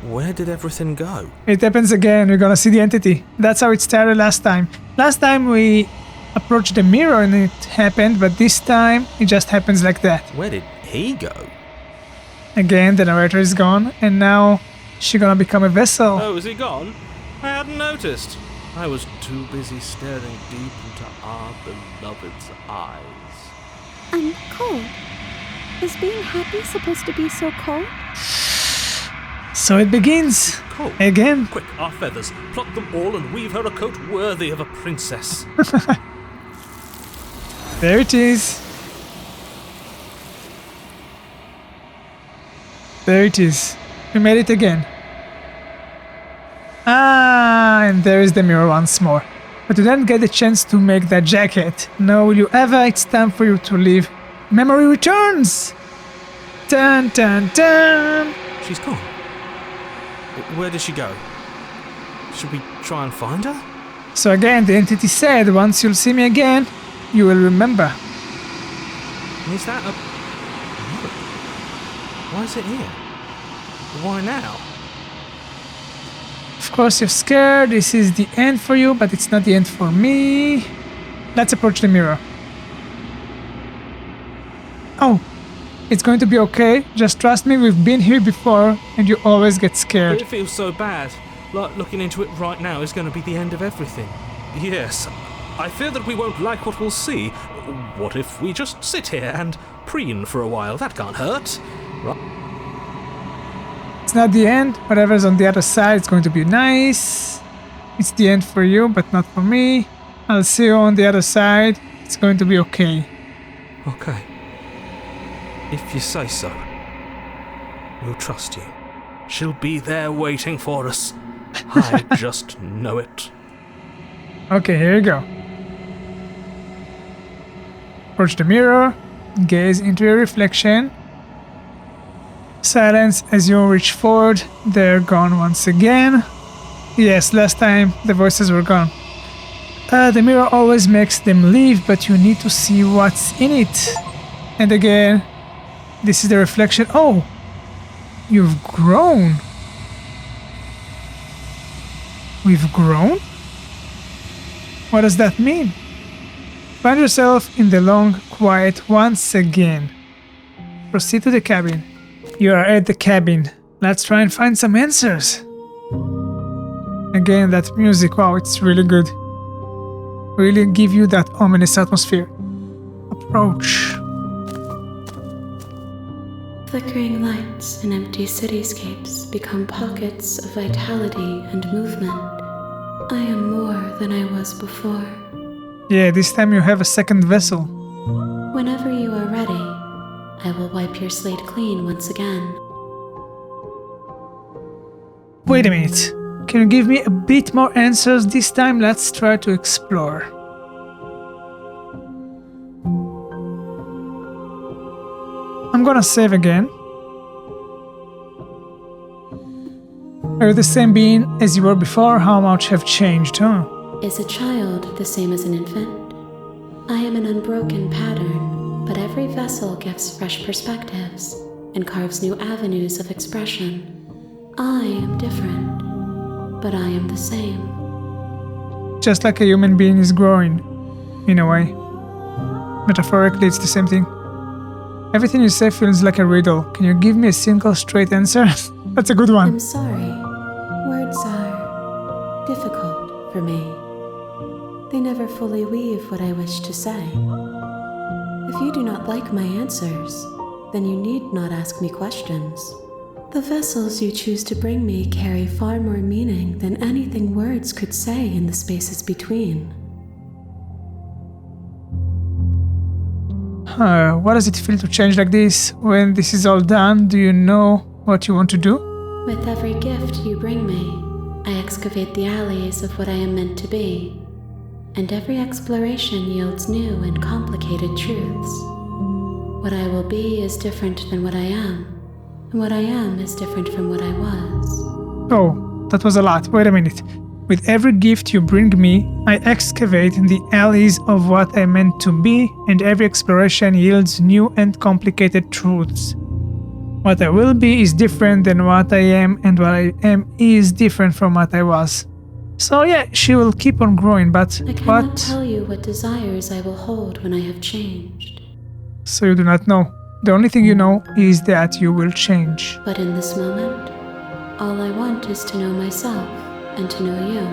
Speaker 2: Where did everything go?
Speaker 1: It happens again. We're gonna see the entity. That's how it started last time. Last time we approached the mirror and it happened, but this time it just happens like that.
Speaker 2: Where did he go?
Speaker 1: Again, the narrator is gone, and now she's gonna become a vessel.
Speaker 4: Oh, is he gone? I hadn't noticed. I was too busy staring deep into our beloved's eyes.
Speaker 3: I'm cold. Is being happy supposed to be so cold?
Speaker 1: So it begins.
Speaker 4: Cool.
Speaker 1: Again.
Speaker 4: Quick, our feathers. Pluck them all and weave her a coat worthy of a princess.
Speaker 1: There it is. There it is. We made it again. Ah, and there is the mirror once more. But you didn't get the chance to make that jacket. No, will you ever? It's time for you to leave. Memory returns! Dun dun dun!
Speaker 2: She's gone. Where did she go? Should we try and find her?
Speaker 1: So again, the entity said, once you'll see me again, you will remember.
Speaker 2: Is that a... Why is it here? Why now?
Speaker 1: Of course you're scared, this is the end for you, but it's not the end for me. Let's approach the mirror. Oh, it's going to be okay. Just trust me, we've been here before, and you always get scared.
Speaker 4: It feels so bad. Like looking into it right now is going to be the end of everything. Yes, I fear that we won't like what we'll see. What if we just sit here and preen for a while? That can't hurt. Right?
Speaker 1: It's not the end. Whatever's on the other side is going to be nice. It's the end for you, but not for me. I'll see you on the other side. It's going to be okay.
Speaker 2: Okay. If you say so. We'll trust you.
Speaker 4: She'll be there waiting for us. I just know it.
Speaker 1: Okay, here you go. Approach the mirror. Gaze into your reflection. Silence as you reach forward. They're gone once again. Yes, last time the voices were gone. The mirror always makes them leave, but you need to see what's in it. And again, this is the reflection. Oh, you've grown. We've grown? What does that mean? Find yourself in the long quiet once again. Proceed to the cabin. You are at the cabin. Let's try and find some answers. Again, that music, wow, it's really good. Really give you that ominous atmosphere. Approach.
Speaker 5: Flickering lights and empty cityscapes become pockets of vitality and movement. I am more than I was before.
Speaker 1: Yeah, this time you have a second vessel.
Speaker 5: Whenever you are ready, I will wipe your slate clean once again.
Speaker 1: Wait a minute. Can you give me a bit more answers this time? Let's try to explore. I'm gonna save again. Are you the same being as you were before? How much have changed, huh?
Speaker 5: Is a child the same as an infant? I am an unbroken pattern, but every vessel gives fresh perspectives and carves new avenues of expression. I am different, but I am the same.
Speaker 1: Just like a human being is growing, in a way. Metaphorically, it's the same thing. Everything you say feels like a riddle. Can you give me a single, straight answer? That's a good one.
Speaker 5: I'm sorry. Words are difficult for me. They never fully weave what I wish to say. If you do not like my answers, then you need not ask me questions. The vessels you choose to bring me carry far more meaning than anything words could say in the spaces between.
Speaker 1: What does it feel to change like this? When this is all done, do you know what you want to do?
Speaker 5: With every gift you bring me, I excavate the alleys of what I am meant to be, and every exploration yields new and complicated truths. What I will be is different than what I am, and what I am is different from what I was.
Speaker 1: Oh, that was a lot. Wait a minute. With every gift you bring me, I excavate the alleys of what I meant to be, and every exploration yields new and complicated truths. What I will be is different than what I am, and what I am is different from what I was. So yeah, she will keep on growing, but
Speaker 5: I cannot tell you what desires I will hold when I have changed.
Speaker 1: So you do not know. The only thing you know is that you will change.
Speaker 5: But in this moment, all I want is to know myself and to know you.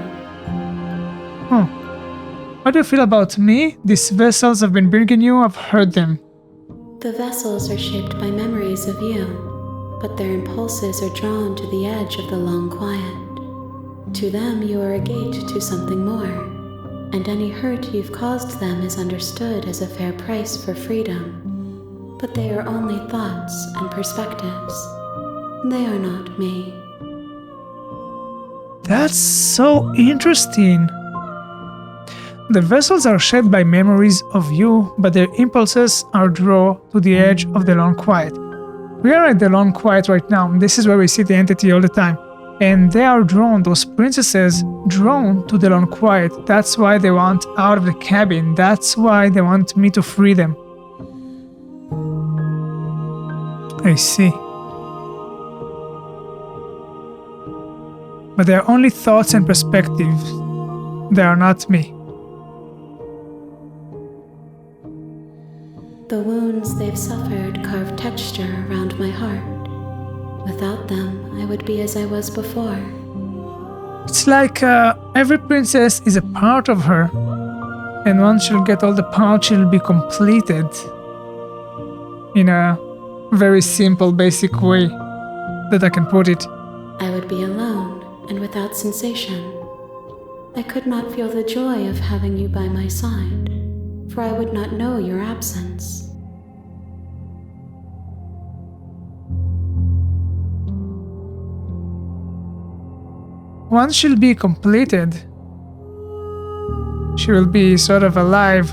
Speaker 1: How do you feel about me? These vessels I've been bringing you, I've heard them.
Speaker 5: The vessels are shaped by memories of you, but their impulses are drawn to the edge of the long quiet. To them, you are a gate to something more, and any hurt you've caused them is understood as a fair price for freedom. But they are only thoughts and perspectives. They are not me.
Speaker 1: That's so interesting. The vessels are shaped by memories of you, but their impulses are drawn to the edge of the long quiet. We are at the long quiet right now. This is where we see the entity all the time. And they are drawn, those princesses, drawn to the long quiet. That's why they want out of the cabin. That's why they want me to free them. I see. But they are only thoughts and perspectives. They are not me.
Speaker 5: The wounds they've suffered carve texture around my heart. Without them, I would be as I was before.
Speaker 1: It's like every princess is a part of her. And once she'll get all the parts, she'll be completed. In a very simple, basic way that I can put it.
Speaker 5: I would be alone and without sensation. I could not feel the joy of having you by my side, for I would not know your absence.
Speaker 1: Once she'll be completed, she will be sort of alive.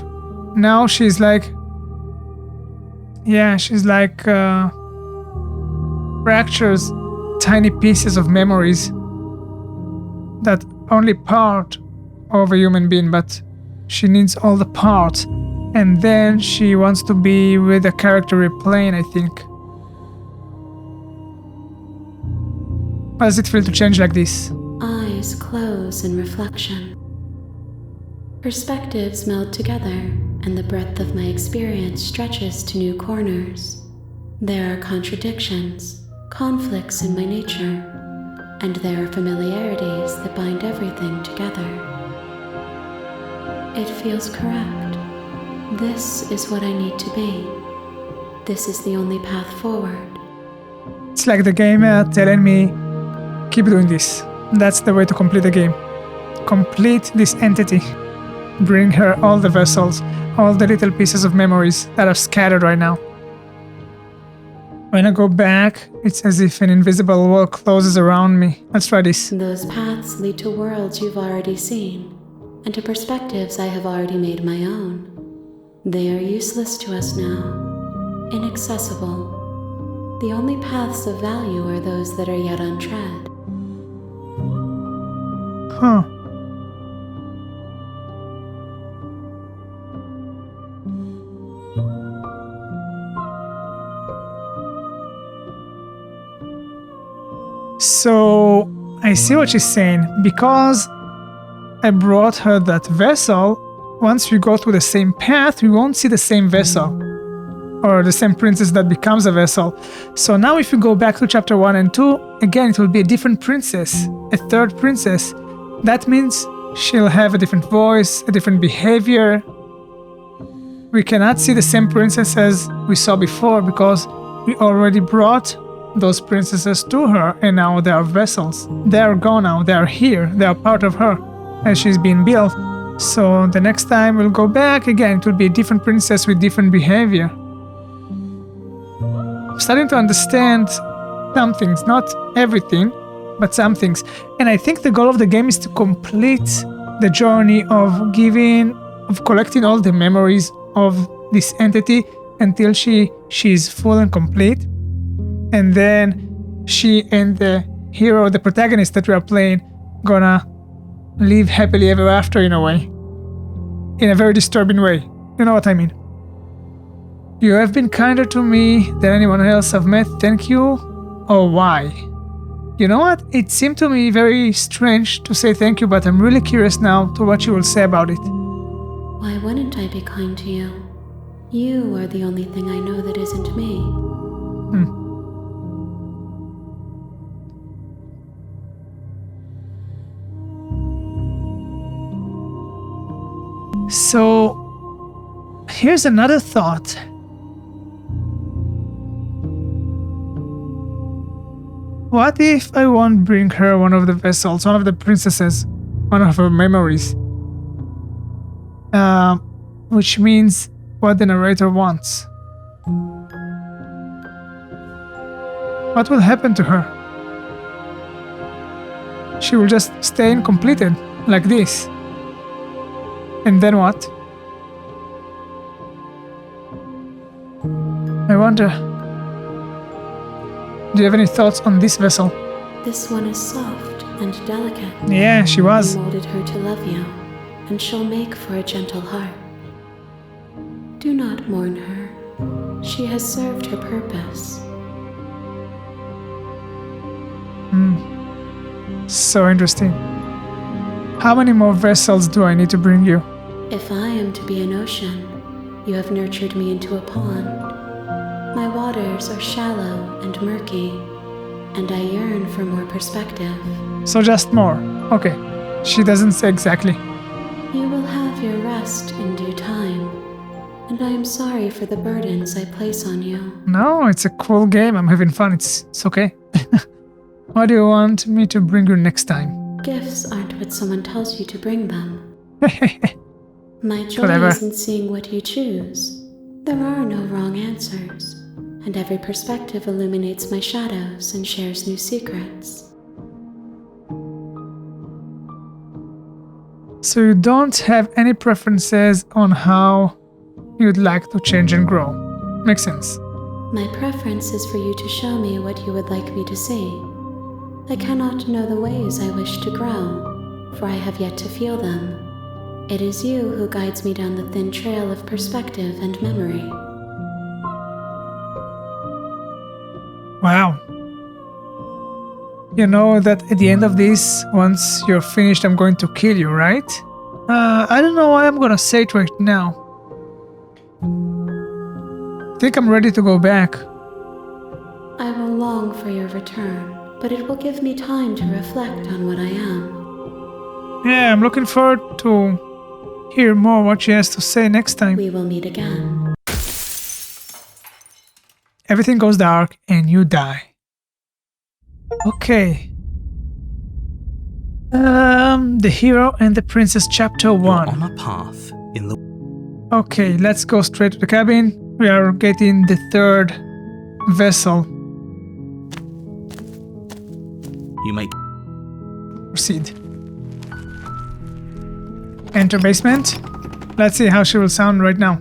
Speaker 1: Now she's like... Yeah, she's like fractures, tiny pieces of memories that only part of a human being, but she needs all the parts. And then she wants to be with a character replaying, I think. How does it feel to change like this?
Speaker 5: Eyes close in reflection. Perspectives meld together, and the breadth of my experience stretches to new corners. There are contradictions, conflicts in my nature, and there are familiarities that bind everything together. It feels correct. This is what I need to be. This is the only path forward.
Speaker 1: It's like the game telling me, keep doing this. That's the way to complete the game. Complete this entity. Bring her all the vessels, all the little pieces of memories that are scattered right now. When I go back, it's as if an invisible wall closes around me. Let's try this.
Speaker 5: Those paths lead to worlds you've already seen, and to perspectives I have already made my own. They are useless to us now, inaccessible. The only paths of value are those that are yet untread.
Speaker 1: Huh. So, I see what she's saying. Because I brought her that vessel, once we go through the same path, we won't see the same vessel. Or the same princess that becomes a vessel. So now if we go back to chapter 1 and 2, again it will be a different princess, a third princess. That means she'll have a different voice, a different behavior. We cannot see the same princess as we saw before because we already brought those princesses to her and now they are vessels. They are gone now, they are here, they are part of her as she's being built. So the next time we'll go back again, it will be a different princess with different behavior. I'm starting to understand some things, not everything, but some things. And I think the goal of the game is to complete the journey of collecting all the memories of this entity until she's full and complete. And then she and the hero, the protagonist that we are playing, gonna live happily ever after in a way. In a very disturbing way. You know what I mean? You have been kinder to me than anyone else I've met, thank you. Oh, why? You know what? It seemed to me very strange to say thank you, but I'm really curious now to what you will say about it.
Speaker 5: Why wouldn't I be kind to you? You are the only thing I know that isn't me.
Speaker 1: So, here's another thought. What if I won't bring her one of the vessels, one of the princesses, one of her memories? Which means what the narrator wants. What will happen to her? She will just stay incompleted, like this. And then what? I wonder. Do you have any thoughts on this vessel?
Speaker 5: This one is soft and delicate.
Speaker 1: Yeah, she was.
Speaker 5: You molded her to love you, and she'll make for a gentle heart. Do not mourn her. She has served her purpose.
Speaker 1: So interesting. How many more vessels do I need to bring you?
Speaker 5: If I am to be an ocean, you have nurtured me into a pond. My waters are shallow and murky, and I yearn for more perspective.
Speaker 1: So just more. Okay. She doesn't say exactly.
Speaker 5: You will have your rest in due time, and I am sorry for the burdens I place on you.
Speaker 1: No, it's a cool game. I'm having fun. It's okay. What do you want me to bring you next time?
Speaker 5: Gifts aren't what someone tells you to bring them. My joy is in seeing what you choose. There are no wrong answers, and every perspective illuminates my shadows and shares new secrets.
Speaker 1: So you don't have any preferences on how you'd like to change and grow. Makes sense.
Speaker 5: My preference is for you to show me what you would like me to see. I cannot know the ways I wish to grow, for I have yet to feel them. It is you who guides me down the thin trail of perspective and memory.
Speaker 1: Wow. You know that at the end of this, once you're finished, I'm going to kill you, right? I don't know why I'm gonna say it right now. I think I'm ready to go back.
Speaker 5: I will long for your return, but it will give me time to reflect on what I am.
Speaker 1: Yeah, I'm looking forward to hear more what she has to say next time.
Speaker 5: We will meet again.
Speaker 1: Everything goes dark and you die. Okay. The Hero and the Princess Chapter 1.
Speaker 2: You're on a path in the...
Speaker 1: Okay, let's go straight to the cabin. We are getting the third vessel.
Speaker 2: You make
Speaker 1: Proceed. Enter basement. Let's see how she will sound right now.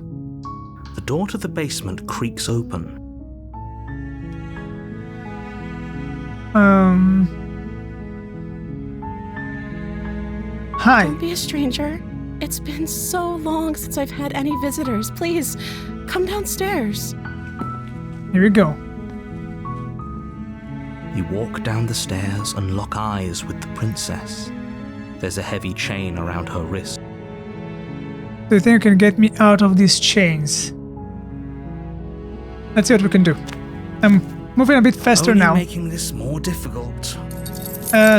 Speaker 2: the door to the basement creaks open.
Speaker 1: Hi.
Speaker 3: Don't be a stranger. It's been so long since I've had any visitors. Please, come downstairs.
Speaker 1: Here we go.
Speaker 2: You walk down the stairs and lock eyes with the princess. There's a heavy chain around her wrist.
Speaker 1: Do you think you can get me out of these chains? Let's see what we can do. I'm moving a bit faster
Speaker 2: Only
Speaker 1: now.
Speaker 2: making this more difficult.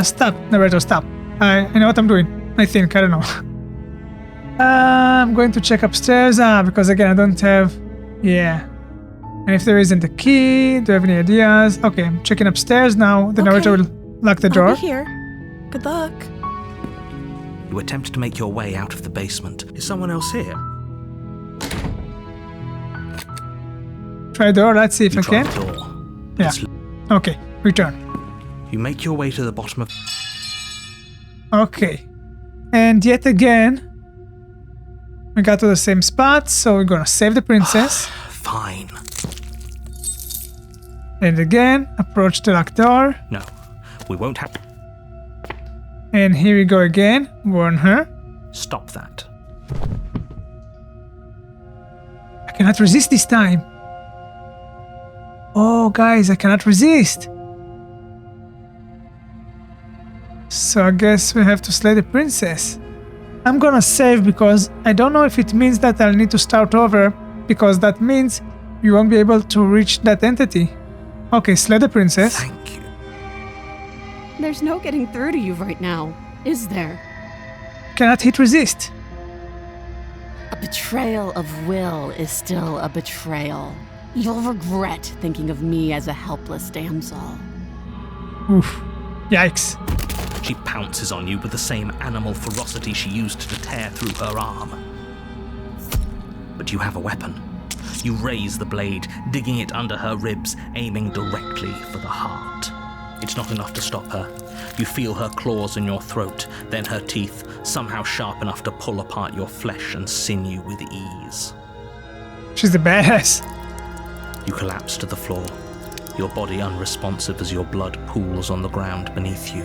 Speaker 1: Stop, narrator, stop. I know what I'm doing. I think, I don't know. I'm going to check upstairs. Because again, I don't have... Yeah. And if there isn't a key, do you have any ideas? Okay, I'm checking upstairs now. The narrator will lock the door.
Speaker 3: I'll be here. Good luck.
Speaker 2: You attempt to make your way out of the basement. Is someone else here?
Speaker 1: Try the door, let's see if
Speaker 2: You
Speaker 1: I
Speaker 2: try
Speaker 1: can.
Speaker 2: the door.
Speaker 1: Yeah.
Speaker 2: It's
Speaker 1: Okay, return.
Speaker 2: You make your way to the bottom of...
Speaker 1: Okay. And yet again, we got to the same spot, so we're gonna save the princess.
Speaker 2: Fine.
Speaker 1: And again, approach the locked door.
Speaker 2: No, we won't have...
Speaker 1: And here we go again, warn her.
Speaker 2: Stop that.
Speaker 1: I cannot resist this time. Oh, guys, I cannot resist. So I guess we have to slay the princess. I'm gonna save because I don't know if it means that I'll need to start over, because that means you won't be able to reach that entity. Okay, slay the princess.
Speaker 2: Thank you.
Speaker 6: There's no getting through to you right now, is there?
Speaker 1: Cannot hit resist.
Speaker 6: A betrayal of will is still a betrayal. You'll regret thinking of me as a helpless damsel.
Speaker 1: Oof. Yikes.
Speaker 2: She pounces on you with the same animal ferocity she used to tear through her arm. But you have a weapon. You raise the blade, digging it under her ribs, aiming directly for the heart. It's not enough to stop her. You feel her claws in your throat, then her teeth, somehow sharp enough to pull apart your flesh and sinew with ease.
Speaker 1: She's the badass.
Speaker 2: You collapse to the floor, your body unresponsive as your blood pools on the ground beneath you.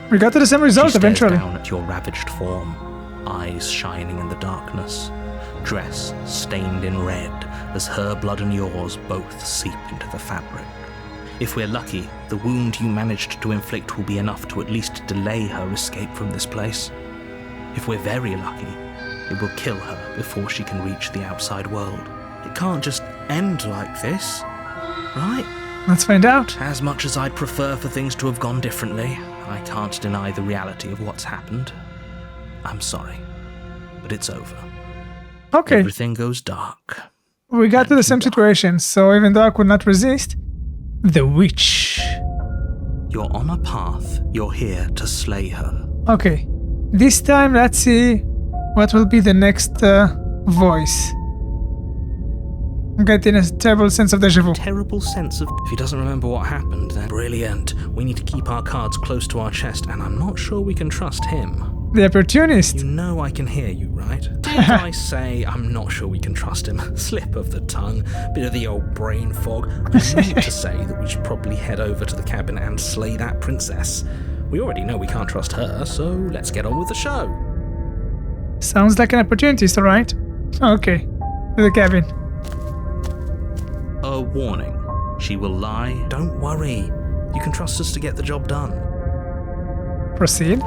Speaker 1: We got to the same
Speaker 2: She
Speaker 1: result
Speaker 2: stares
Speaker 1: eventually.
Speaker 2: down at your ravaged form, eyes shining in the darkness, dress stained in red as her blood and yours both seep into the fabric. If we're lucky, the wound you managed to inflict will be enough to at least delay her escape from this place. If we're very lucky, it will kill her before she can reach the outside world. It can't just end like this, right?
Speaker 1: Let's find out.
Speaker 2: As much as I'd prefer for things to have gone differently, I can't deny the reality of what's happened. I'm sorry, but it's over.
Speaker 1: Okay,
Speaker 2: Everything goes dark.
Speaker 1: we got to the same situation, so even though I could not resist, the witch.
Speaker 2: You're on a path. You're here to slay her.
Speaker 1: Okay, this time let's see what will be the next voice. I'm getting a terrible sense of deja vu.
Speaker 2: Terrible sense of... If he doesn't remember what happened, then brilliant. We need to keep our cards close to our chest, and I'm not sure we can trust him.
Speaker 1: The opportunist.
Speaker 2: You know I can hear you, right? Did I say I'm not sure we can trust him? Slip of the tongue, bit of the old brain fog. I meant to say that we should probably head over to the cabin and slay that princess. We already know we can't trust her, so let's get on with the show.
Speaker 1: Sounds like an opportunist, alright? Okay, to the cabin.
Speaker 2: A warning. She will lie. Don't worry. You can trust us to get the job done.
Speaker 1: Proceed.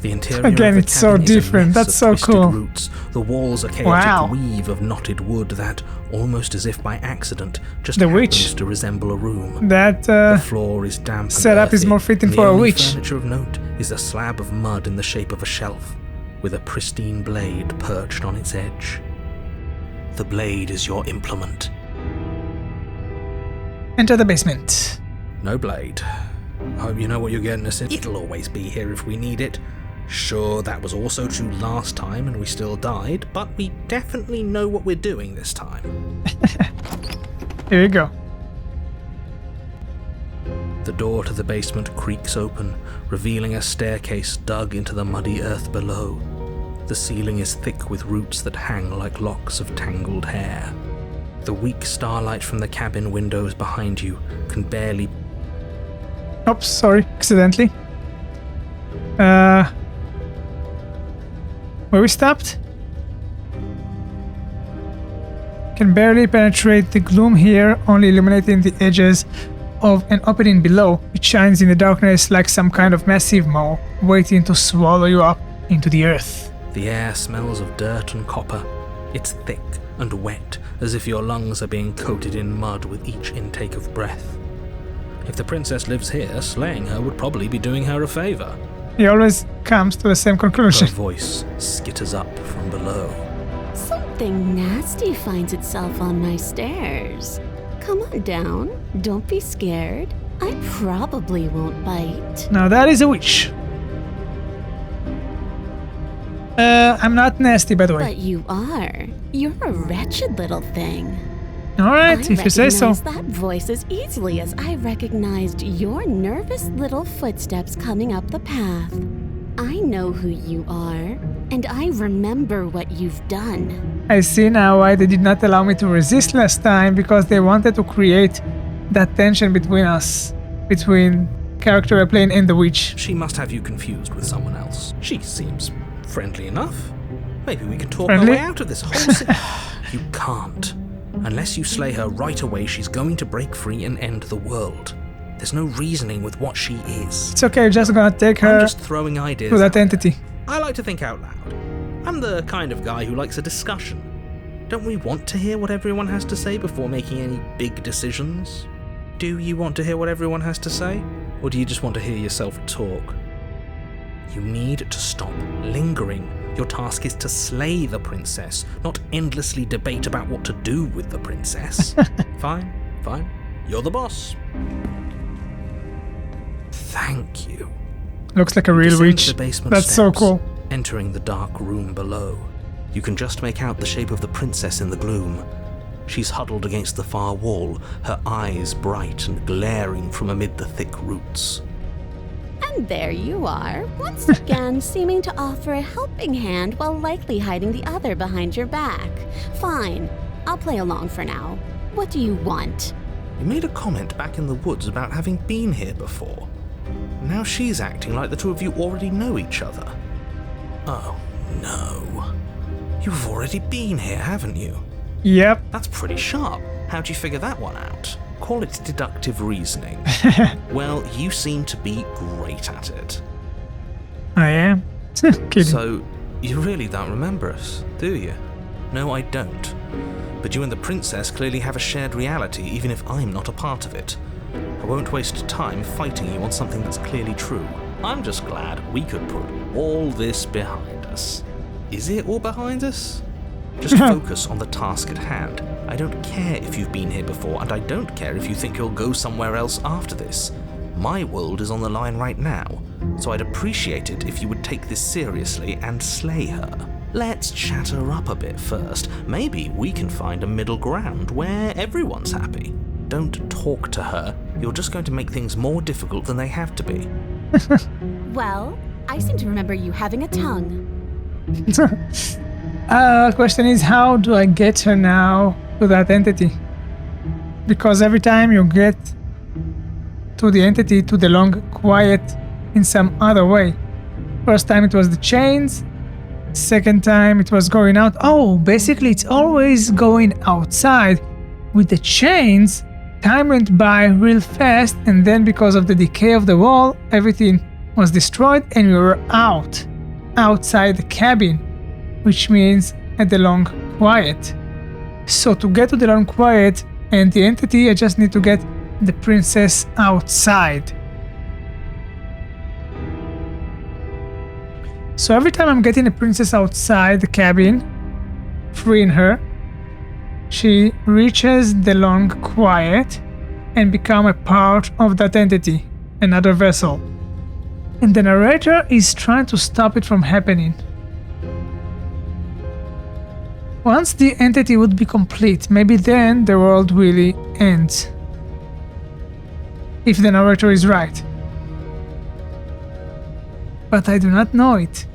Speaker 2: The interior
Speaker 1: Again,
Speaker 2: of the
Speaker 1: it's so
Speaker 2: cabin is a
Speaker 1: different.
Speaker 2: mess
Speaker 1: That's
Speaker 2: of
Speaker 1: so
Speaker 2: twisted
Speaker 1: cool.
Speaker 2: Roots. The walls a chaotic
Speaker 1: Wow.
Speaker 2: weave of knotted wood that, almost as if by accident, just
Speaker 1: The
Speaker 2: happens
Speaker 1: witch.
Speaker 2: to resemble a room.
Speaker 1: That
Speaker 2: The floor is damp and
Speaker 1: setup is
Speaker 2: earthy,
Speaker 1: more fitting
Speaker 2: and
Speaker 1: for
Speaker 2: the
Speaker 1: a
Speaker 2: only
Speaker 1: witch.
Speaker 2: furniture of note is a slab of mud in the shape of a shelf, with a pristine blade perched on its edge. The blade is your implement.
Speaker 1: enter the basement.
Speaker 2: No blade. Hope you know what you're getting us in. It'll always be here if we need it. Sure, that was also true last time and we still died, but we definitely know what we're doing this time.
Speaker 1: Here you go.
Speaker 2: The door to the basement creaks open, revealing a staircase dug into the muddy earth below. The ceiling is thick with roots that hang like locks of tangled hair. The weak starlight from the cabin windows behind you can barely...
Speaker 1: Oops, sorry, accidentally. Where we stopped? Can barely penetrate the gloom here, only illuminating the edges of an opening below, which shines in the darkness like some kind of massive maw, waiting to swallow you up into the earth.
Speaker 2: The air smells of dirt and copper. It's thick and wet, as if your lungs are being coated in mud with each intake of breath. If the princess lives here, slaying her would probably be doing her a favor.
Speaker 1: He always comes to the same
Speaker 2: Her
Speaker 1: conclusion.
Speaker 2: voice skitters up from below.
Speaker 6: Something nasty finds itself on my stairs. Come on down. Don't be scared. I probably won't bite.
Speaker 1: Now that is a witch. I'm not nasty, by the way.
Speaker 6: But you are. You're a wretched little thing.
Speaker 1: Alright,
Speaker 6: I
Speaker 1: if you say so.
Speaker 6: recognize that voice as easily as I recognized your nervous little footsteps coming up the path. I know who you are, and I remember what you've done.
Speaker 1: I see now why they did not allow me to resist last time, because they wanted to create that tension between us, between character I playing and the witch.
Speaker 2: She must have you confused with someone else. She seems friendly enough. Maybe we can talk
Speaker 1: Friendly?
Speaker 2: our way out of this whole You can't. Unless you slay her right away, she's going to break free and end the world. There's no reasoning with what she is.
Speaker 1: It's okay, you're just gonna take
Speaker 2: I'm
Speaker 1: her
Speaker 2: just throwing ideas
Speaker 1: to that
Speaker 2: out there.
Speaker 1: entity.
Speaker 2: I like to think out loud. I'm the kind of guy who likes a discussion. Don't we want to hear what everyone has to say before making any big decisions? Do you want to hear what everyone has to say? Or do you just want to hear yourself talk? You need to stop lingering. Your task is to slay the princess, not endlessly debate about what to do with the princess. Fine. You're the boss. Thank you.
Speaker 1: Looks like a real
Speaker 2: Descend
Speaker 1: witch.
Speaker 2: the basement
Speaker 1: That's so
Speaker 2: steps,
Speaker 1: cool.
Speaker 2: Entering the dark room below. You can just make out the shape of the princess in the gloom. She's huddled against the far wall, her eyes bright and glaring from amid the thick roots.
Speaker 6: And there you are, once again seeming to offer a helping hand while likely hiding the other behind your back. Fine, I'll play along for now. What do you want?
Speaker 2: You made a comment back in the woods about having been here before. Now she's acting like the two of you already know each other. Oh, no. You've already been here, haven't you?
Speaker 1: Yep.
Speaker 2: That's pretty sharp. How'd you figure that one out? Call it deductive reasoning. Well, you seem to be great at it.
Speaker 1: I am. Kidding.
Speaker 2: So, you really don't remember us, do you? No, I don't. But you and the princess clearly have a shared reality, even if I'm not a part of it. I won't waste time fighting you on something that's clearly true. I'm just glad we could put all this behind us. Is it all behind us? Just focus on the task at hand. I don't care if you've been here before, and I don't care if you think you'll go somewhere else after this. My world is on the line right now, so I'd appreciate it if you would take this seriously and slay her. Let's chat her up a bit first. Maybe we can find a middle ground where everyone's happy. Don't talk to her. You're just going to make things more difficult than they have to be.
Speaker 6: Well, I seem to remember you having a tongue.
Speaker 1: Question is, how do I get her now to that entity? Because every time you get to the entity, to the long quiet in some other way. First time it was the chains. Second time it was going out. Oh, basically it's always going outside. With the chains, time went by real fast, and then because of the decay of the wall, everything was destroyed and we were outside the cabin, which means at the long quiet. So to get to the long quiet and the entity, I just need to get the princess outside. So every time I'm getting the princess outside the cabin, freeing her, she reaches the long quiet and become a part of that entity, another vessel. and the narrator is trying to stop it from happening. Once the entity would be complete, maybe then the world really ends. If the narrator is right. But I do not know it.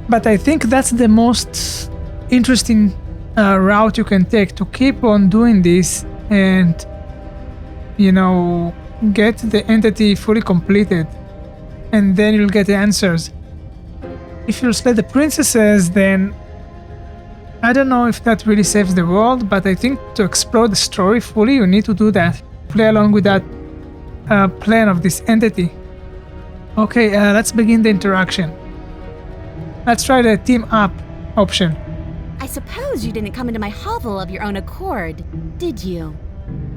Speaker 1: But I think that's the most interesting route you can take, to keep on doing this and, get the entity fully completed. And then you'll get the answers. If you slay the princesses, then I don't know if that really saves the world, but I think to explore the story fully, you need to do that. Play along with that plan of this entity. Okay, let's begin the interaction. Let's try the team up option.
Speaker 6: I suppose you didn't come into my hovel of your own accord, did you?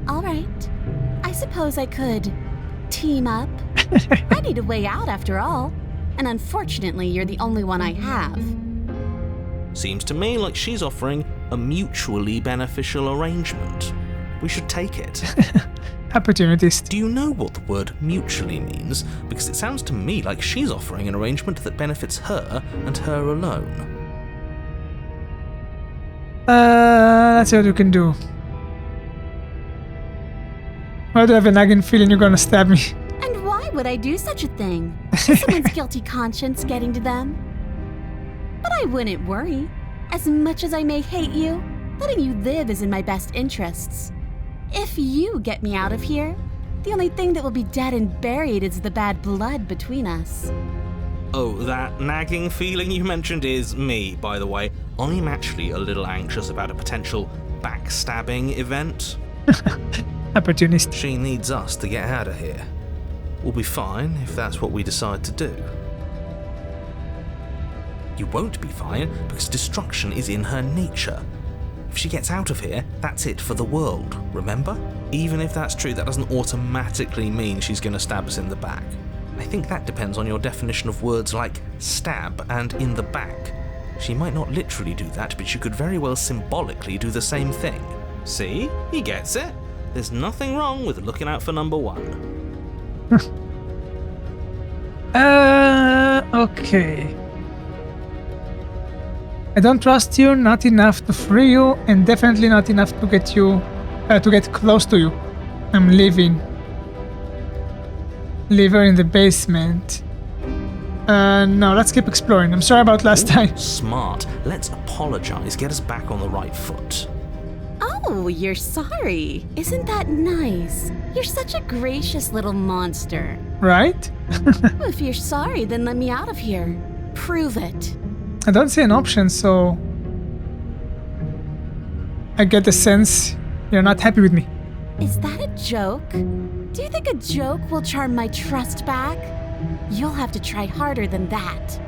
Speaker 6: All right. I suppose I could team up. I need a way out after all. And unfortunately, you're the only one I have.
Speaker 2: Seems to me like she's offering a mutually beneficial arrangement. We should take it.
Speaker 1: Opportunist.
Speaker 2: Do you know what the word mutually means? Because it sounds to me like she's offering an arrangement that benefits her and her alone.
Speaker 1: Let's see what you can do. Why do I have a nagging feeling you're gonna stab me?
Speaker 6: And why would I do such a thing? Is someone's guilty conscience getting to them? But I wouldn't worry. As much as I may hate you, letting you live is in my best interests. If you get me out of here, the only thing that will be dead and buried is the bad blood between us.
Speaker 2: Oh, that nagging feeling you mentioned is me, by the way. I'm actually a little anxious about a potential backstabbing event.
Speaker 1: Opportunist.
Speaker 2: She needs us to get out of here. We'll be fine if that's what we decide to do. You won't be fine because destruction is in her nature. If she gets out of here, that's it for the world, remember? Even if that's true, that doesn't automatically mean she's going to stab us in the back. I think that depends on your definition of words like stab and in the back. She might not literally do that, but she could very well symbolically do the same thing. See? He gets it. There's nothing wrong with looking out for number one.
Speaker 1: Okay. I don't trust you, not enough to free you, and definitely not enough to get you, to get close to you. I'm leaving. Leave her in the basement. No, let's keep exploring. I'm sorry about last time.
Speaker 2: Smart. Let's apologize, get us back on the right foot.
Speaker 6: Oh, you're sorry. Isn't that nice? You're such a gracious little monster.
Speaker 1: Right?
Speaker 6: Well, if you're sorry, then let me out of here. Prove it.
Speaker 1: I don't see an option, so I get the sense you're not happy with me.
Speaker 6: Is that a joke? Do you think a joke will charm my trust back? You'll have to try harder than that.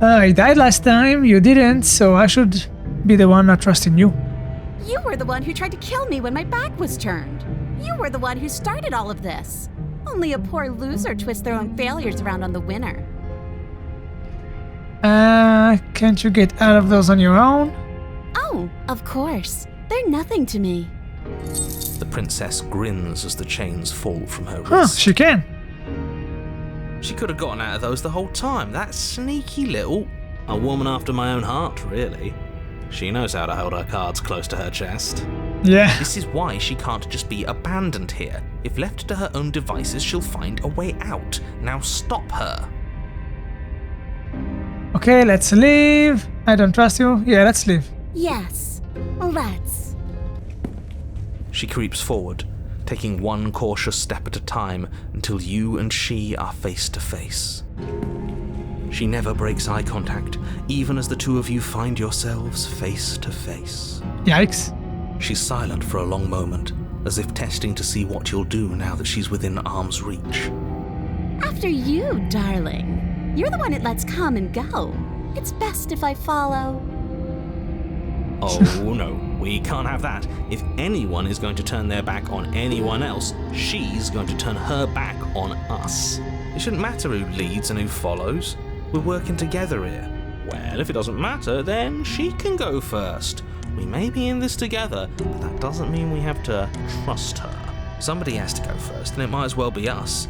Speaker 1: I died last time, you didn't, so I should be the one not trusting you.
Speaker 6: You were the one who tried to kill me when my back was turned. You were the one who started all of this. Only a poor loser twists their own failures around on the winner.
Speaker 1: Can't you get out of those on your own?
Speaker 6: Oh, of course. They're nothing to me.
Speaker 2: The princess grins as the chains fall from her
Speaker 1: Huh,
Speaker 2: wrist.
Speaker 1: she can.
Speaker 2: She could have gotten out of those the whole time. That sneaky little... A woman after my own heart, really. She knows how to hold her cards close to her chest.
Speaker 1: Yeah.
Speaker 2: This is why she can't just be abandoned here. If left to her own devices, she'll find a way out. Now stop her.
Speaker 1: Okay, let's leave. I don't trust you. Yeah, let's leave.
Speaker 6: Yes, let's.
Speaker 2: She creeps forward, taking one cautious step at a time until you and she are face to face. She never breaks eye contact, even as the two of you find yourselves face to face.
Speaker 1: Yikes.
Speaker 2: She's silent for a long moment, as if testing to see what you'll do now that she's within arm's reach.
Speaker 6: After you, darling. You're the one it lets come and go. It's best if I follow.
Speaker 2: Oh no, we can't have that. If anyone is going to turn their back on anyone else, she's going to turn her back on us. It shouldn't matter who leads and who follows. We're working together here. Well, if it doesn't matter, then she can go first. We may be in this together, but that doesn't mean we have to trust her. Somebody has to go first, and it might as well be us.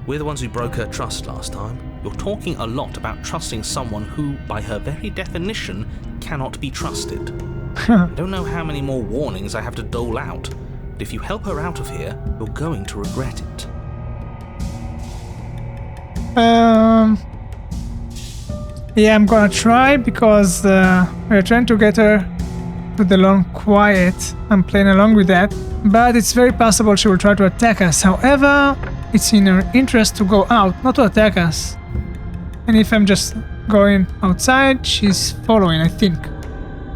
Speaker 2: We're the ones who broke her trust last time. You're talking a lot about trusting someone who, by her very definition, cannot be trusted. I don't know how many more warnings I have to dole out, but if you help her out of here, you're going to regret it.
Speaker 1: Yeah, I'm gonna try because we're trying to get her to the long quiet. I'm playing along with that, but it's very possible she will try to attack us. However, it's in her interest to go out, not to attack us. And if I'm just going outside, she's following, I think.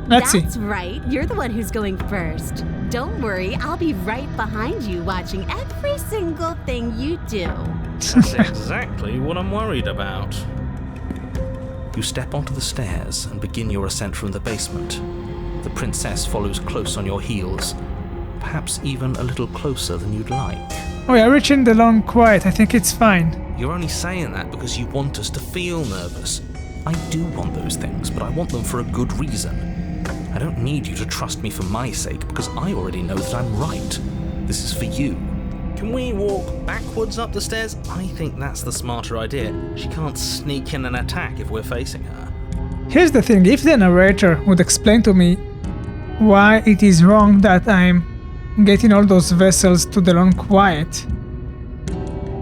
Speaker 1: Let's see.
Speaker 6: That's right. You're the one who's going first. Don't worry, I'll be right behind you watching every single thing you do.
Speaker 4: That's exactly what I'm worried about.
Speaker 2: You step onto the stairs and begin your ascent from the basement. The princess follows close on your heels, perhaps even a little closer than you'd like.
Speaker 1: Oh yeah, reaching the long quiet. I think it's fine.
Speaker 2: You're only saying that because you want us to feel nervous. I do want those things, but I want them for a good reason. I don't need you to trust me for my sake, because I already know that I'm right. This is for you.
Speaker 4: Can we walk backwards up the stairs? I think that's the smarter idea. She can't sneak in and attack if we're facing her.
Speaker 1: Here's the thing, if the narrator would explain to me why it is wrong that I'm getting all those vessels to the long quiet,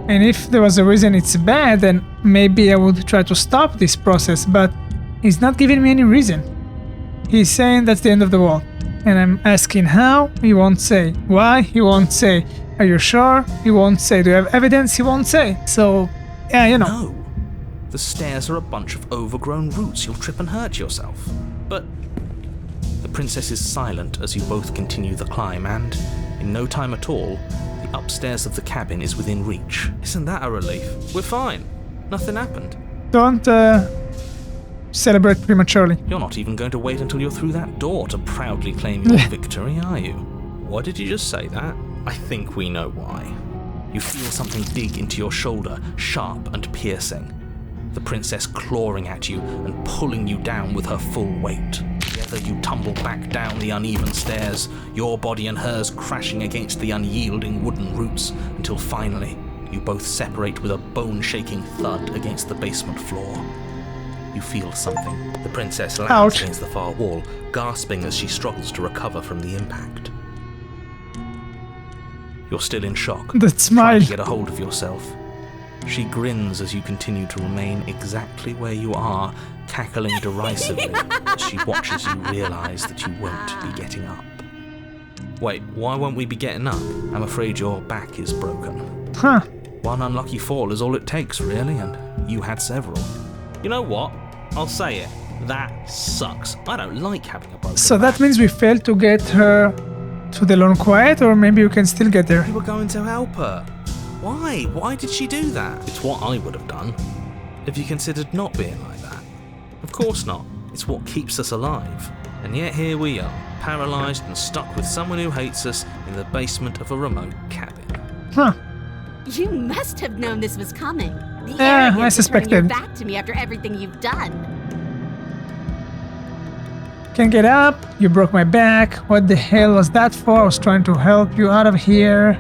Speaker 1: and if there was a reason it's bad, then maybe I would try to stop this process, but he's not giving me any reason. He's saying that's the end of the world, and I'm asking how, he won't say. Why, he won't say. Are you sure? He won't say. Do you have evidence? He won't say. So, yeah, you know.
Speaker 2: No. The stairs are a bunch of overgrown roots. You'll trip and hurt yourself.
Speaker 4: But
Speaker 2: The princess is silent as you both continue the climb, and, in no time at all, the upstairs of the cabin is within reach.
Speaker 4: isn't that a relief? We're fine. Nothing happened.
Speaker 1: Don't celebrate prematurely.
Speaker 2: You're not even going to wait until you're through that door to proudly claim your victory, are you?
Speaker 4: Why did you just say that?
Speaker 2: I think we know why. You feel something dig into your shoulder, sharp and piercing. The princess clawing at you and pulling you down with her full weight. Together you tumble back down the uneven stairs, your body and hers crashing against the unyielding wooden roots, until finally you both separate with a bone-shaking thud against the basement floor. You feel something. The princess lands
Speaker 1: Ouch.
Speaker 2: against the far wall, gasping as she struggles to recover from the impact. You're still in shock,
Speaker 1: That smile.
Speaker 2: trying to get a hold of yourself. She grins as you continue to remain exactly where you are, cackling derisively as she watches you realise that you won't be getting up.
Speaker 4: Wait, why won't we be getting up?
Speaker 2: I'm afraid your back is broken.
Speaker 1: Huh.
Speaker 2: One unlucky fall is all it takes, really, and you had several.
Speaker 4: You know what? I'll say it. That sucks. I don't like having a broken
Speaker 1: So
Speaker 4: back.
Speaker 1: that means we failed to get her to the long quiet, or maybe we can still get there.
Speaker 4: We were going to help her. Why? Why did she do that? It's what I would have done. Have you considered not being like that? Of course not. It's what keeps us alive. And yet here we are, paralysed and stuck with someone who hates us in the basement of a remote cabin.
Speaker 1: Huh.
Speaker 6: You must have known this was coming. The
Speaker 1: Yeah,
Speaker 6: arrogance
Speaker 1: I
Speaker 6: of turning
Speaker 1: suspected.
Speaker 6: your back to me after everything you've done.
Speaker 1: Can't get up. You broke my back. What the hell was that for? I was trying to help you out of here.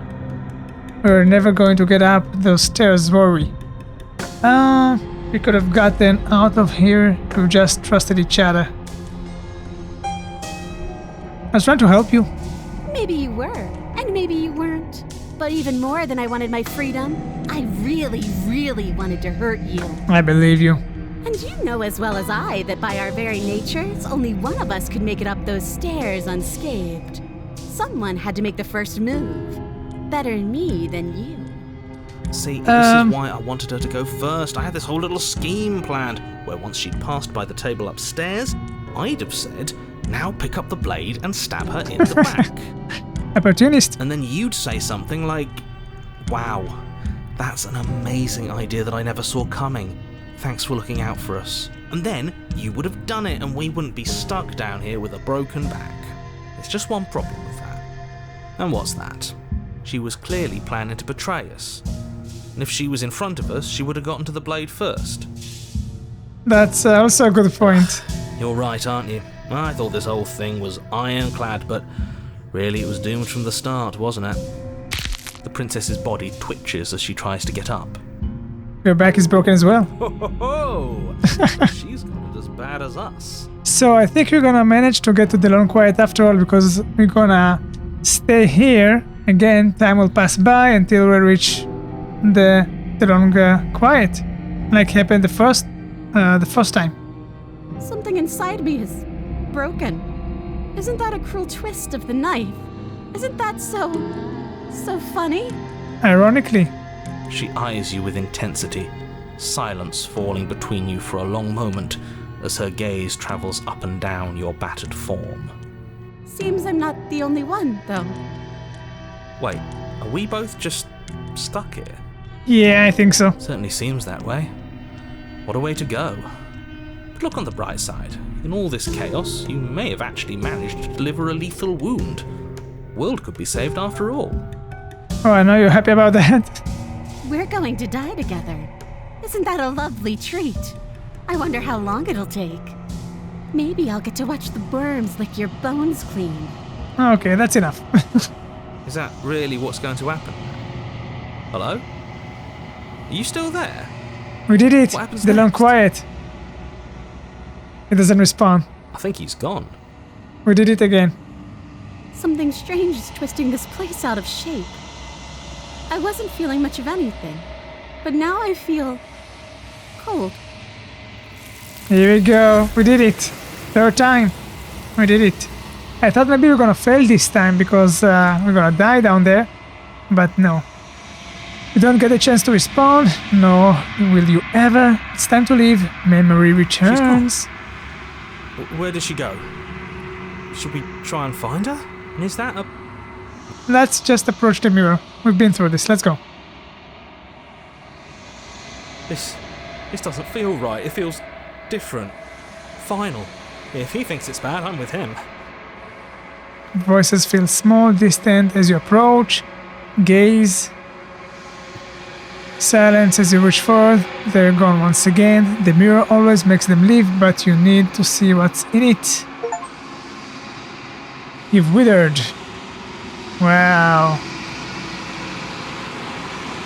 Speaker 1: We're never going to get up those stairs, were we? We could have gotten out of here if we just trusted each other. I was trying to help you.
Speaker 6: Maybe you were, and maybe you weren't. But even more than I wanted my freedom, I really, really wanted to hurt you.
Speaker 1: I believe you.
Speaker 6: And you know as well as I that by our very natures, only one of us could make it up those stairs unscathed. Someone had to make the first move. Better me than you.
Speaker 2: See, this is why I wanted her to go first. I had this whole little scheme planned, where once she'd passed by the table upstairs, I'd have said, now pick up the blade and stab her in the back.
Speaker 1: Opportunist.
Speaker 2: And then you'd say something like, wow, that's an amazing idea that I never saw coming. Thanks for looking out for us. And then you would have done it and we wouldn't be stuck down here with a broken back. There's just one problem with that. And what's that? She was clearly planning to betray us. And if she was in front of us, she would have gotten to the blade first.
Speaker 1: That's also a good point.
Speaker 2: You're right, aren't you? I thought this whole thing was ironclad, but really it was doomed from the start, wasn't it? princess's body twitches as she tries to get up.
Speaker 1: Your back is broken as well.
Speaker 2: Ho! She's got it as bad as us.
Speaker 1: So I think we're gonna manage to get to the Long Quiet after all, because we're gonna stay here. Again, time will pass by until we reach the Long Quiet, like happened the first time.
Speaker 6: Something inside me is broken. Isn't that a cruel twist of the knife? Isn't that so funny?
Speaker 1: Ironically.
Speaker 2: She eyes you with intensity, silence falling between you for a long moment as her gaze travels up and down your battered form.
Speaker 6: Seems I'm not the only one, though.
Speaker 2: Wait, are we both just stuck here?
Speaker 1: Yeah, I think so.
Speaker 2: Certainly seems that way. What a way to go. But look on the bright side. In all this chaos, you may have actually managed to deliver a lethal wound. World could be saved after all.
Speaker 1: Oh, I know you're happy about that.
Speaker 6: We're going to die together. Isn't that a lovely treat? I wonder how long it'll take. Maybe I'll get to watch the worms lick your bones clean.
Speaker 1: Okay, that's enough.
Speaker 2: Is that really what's going to happen? Hello? Are you still there?
Speaker 1: We did it.
Speaker 2: What happens
Speaker 1: The Long
Speaker 2: next?
Speaker 1: Quiet. It doesn't respond.
Speaker 2: I think he's gone.
Speaker 1: We did it again.
Speaker 6: Something strange is twisting this place out of shape. I wasn't feeling much of anything, but now I feel cold.
Speaker 1: Here we go. We did it. Third time. We did it. I thought maybe we're gonna fail this time because we're gonna die down there. But no. You don't get a chance to respawn. No. Will you ever? It's time to leave. Memory returns.
Speaker 2: Where did she go? Should we try and find her? And is that a...
Speaker 1: Let's just approach the mirror. We've been through this. Let's go.
Speaker 2: This doesn't feel right. It feels different. Final. If he thinks it's bad, I'm with him.
Speaker 1: Voices feel small, distant as you approach. Gaze. Silence as you reach forward. They're gone once again. The mirror always makes them leave, but you need to see what's in it. You've withered. Wow.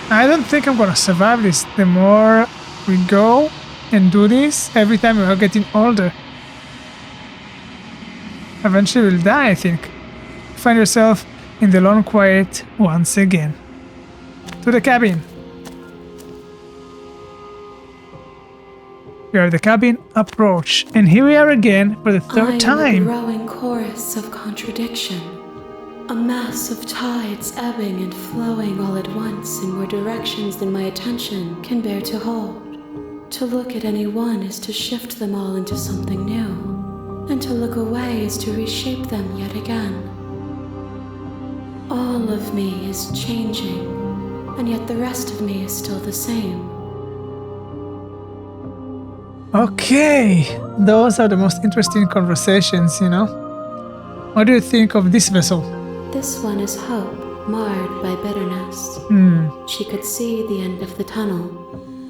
Speaker 1: I don't think I'm gonna survive this. The more we go and do this, every time we are getting older. Eventually we'll die, I think. Find yourself in the Long Quiet once again. To the cabin. We are at the cabin, approach. And here we are again for the third
Speaker 5: I
Speaker 1: time.
Speaker 5: am a growing chorus of contradiction. A mass of tides ebbing and flowing all at once in more directions than my attention can bear to hold. To look at any one is to shift them all into something new, and to look away is to reshape them yet again. All of me is changing, and yet the rest of me is still the same.
Speaker 1: Okay, those are the most interesting conversations, you know? What do you think of this vessel?
Speaker 5: This one is hope, marred by bitterness. She could see the end of the tunnel,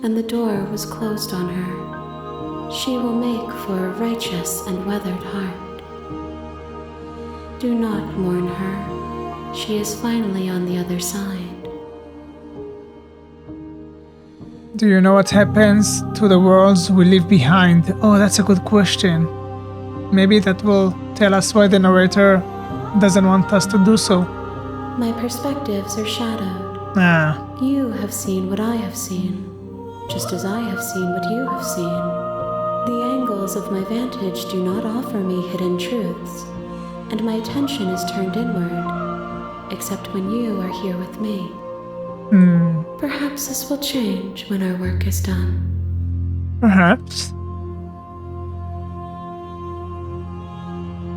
Speaker 5: and the door was closed on her. She will make for a righteous and weathered heart. Do not mourn her. She is finally on the other side.
Speaker 1: Do you know what happens to the worlds we leave behind? Oh, that's a good question. Maybe that will tell us why the narrator doesn't want us to do so.
Speaker 5: My perspectives are shadowed.
Speaker 1: Ah,
Speaker 5: You have seen what I have seen, just as I have seen what you have seen. The angles of my vantage do not offer me hidden truths, and my attention is turned inward, except when you are here with me. Perhaps this will change when our work is done.
Speaker 1: perhaps.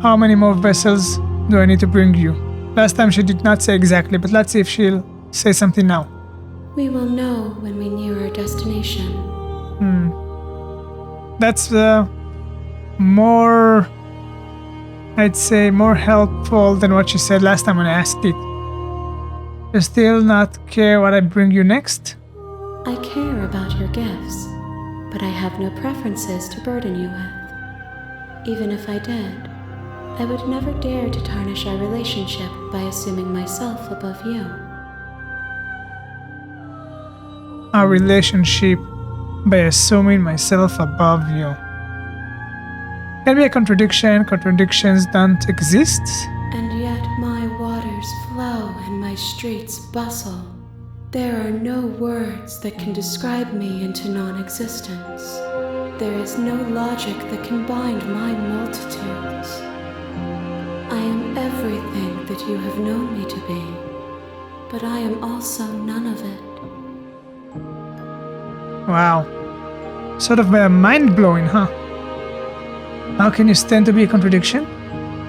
Speaker 1: How many more vessels do I need to bring you? Last time she did not say exactly, but let's see if she'll say something now.
Speaker 5: We will know when we near our destination.
Speaker 1: That's more, I'd say, more helpful than what you said last time when I asked it. You still not care what I bring you next?
Speaker 5: I care about your gifts, but I have no preferences to burden you with. Even if I did, I would never dare to tarnish our relationship by assuming myself above you.
Speaker 1: our relationship by assuming myself above you. Can be a contradiction. Contradictions don't exist.
Speaker 5: And yet my waters flow and my streets bustle. There are no words that can describe me into non-existence. There is no logic that can bind my multitudes. I am everything that you have known me to be, but I am also none of it.
Speaker 1: Wow. Sort of mind-blowing, huh? How can you stand to be a contradiction?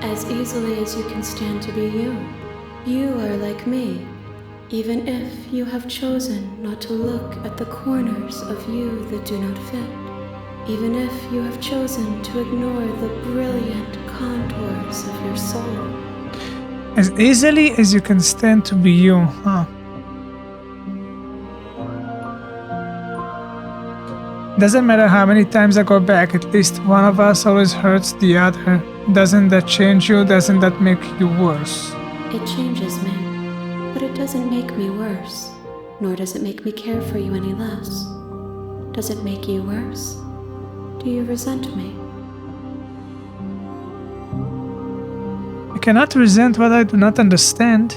Speaker 5: As easily as you can stand to be you. You are like me, even if you have chosen not to look at the corners of you that do not fit. Even if you have chosen to ignore the brilliant contours of your soul.
Speaker 1: As easily as you can stand to be you, huh? Doesn't matter how many times I go back, at least one of us always hurts the other. Doesn't that change you? Doesn't that make you worse?
Speaker 5: It changes me, but it doesn't make me worse, nor does it make me care for you any less. Does it make you worse? Do you resent me?
Speaker 1: I cannot resent what I do not understand.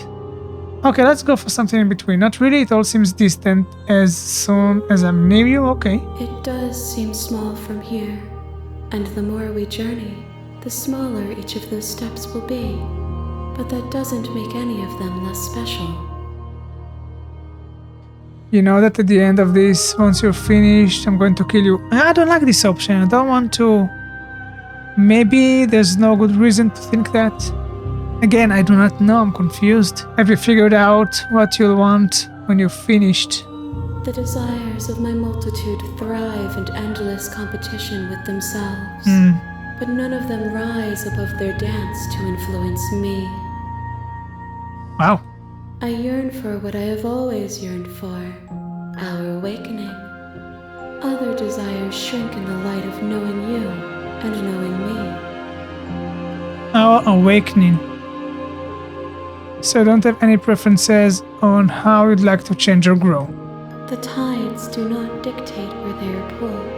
Speaker 1: Okay, let's go for something in between. Not really, it all seems distant as soon as I'm near you, okay.
Speaker 5: It does seem small from here, and the more we journey, the smaller each of those steps will be. But that doesn't make any of them less special.
Speaker 1: You know that at the end of this, once you're finished, I'm going to kill you. I don't like this option, I don't want to. Maybe there's no good reason to think that. Again, I do not know, I'm confused. Have you figured out what you'll want when you're finished?
Speaker 5: The desires of my multitude thrive in endless competition with themselves. But none of them rise above their dance to influence me.
Speaker 1: Wow.
Speaker 5: I yearn for what I have always yearned for, our awakening. Other desires shrink in the light of knowing you and knowing me.
Speaker 1: Our awakening. So don't have any preferences on how you'd like to change or grow.
Speaker 5: The tides do not dictate where they are pulled.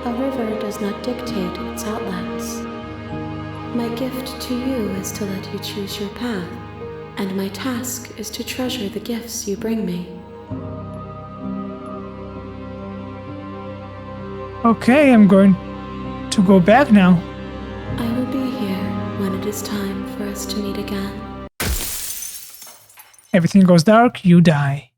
Speaker 5: A river does not dictate its outlets. My gift to you is to let you choose your path, and my task is to treasure the gifts you bring me.
Speaker 1: Okay, I'm going to go back now.
Speaker 5: I will be here when it is time for us to meet again.
Speaker 1: Everything goes dark, you die.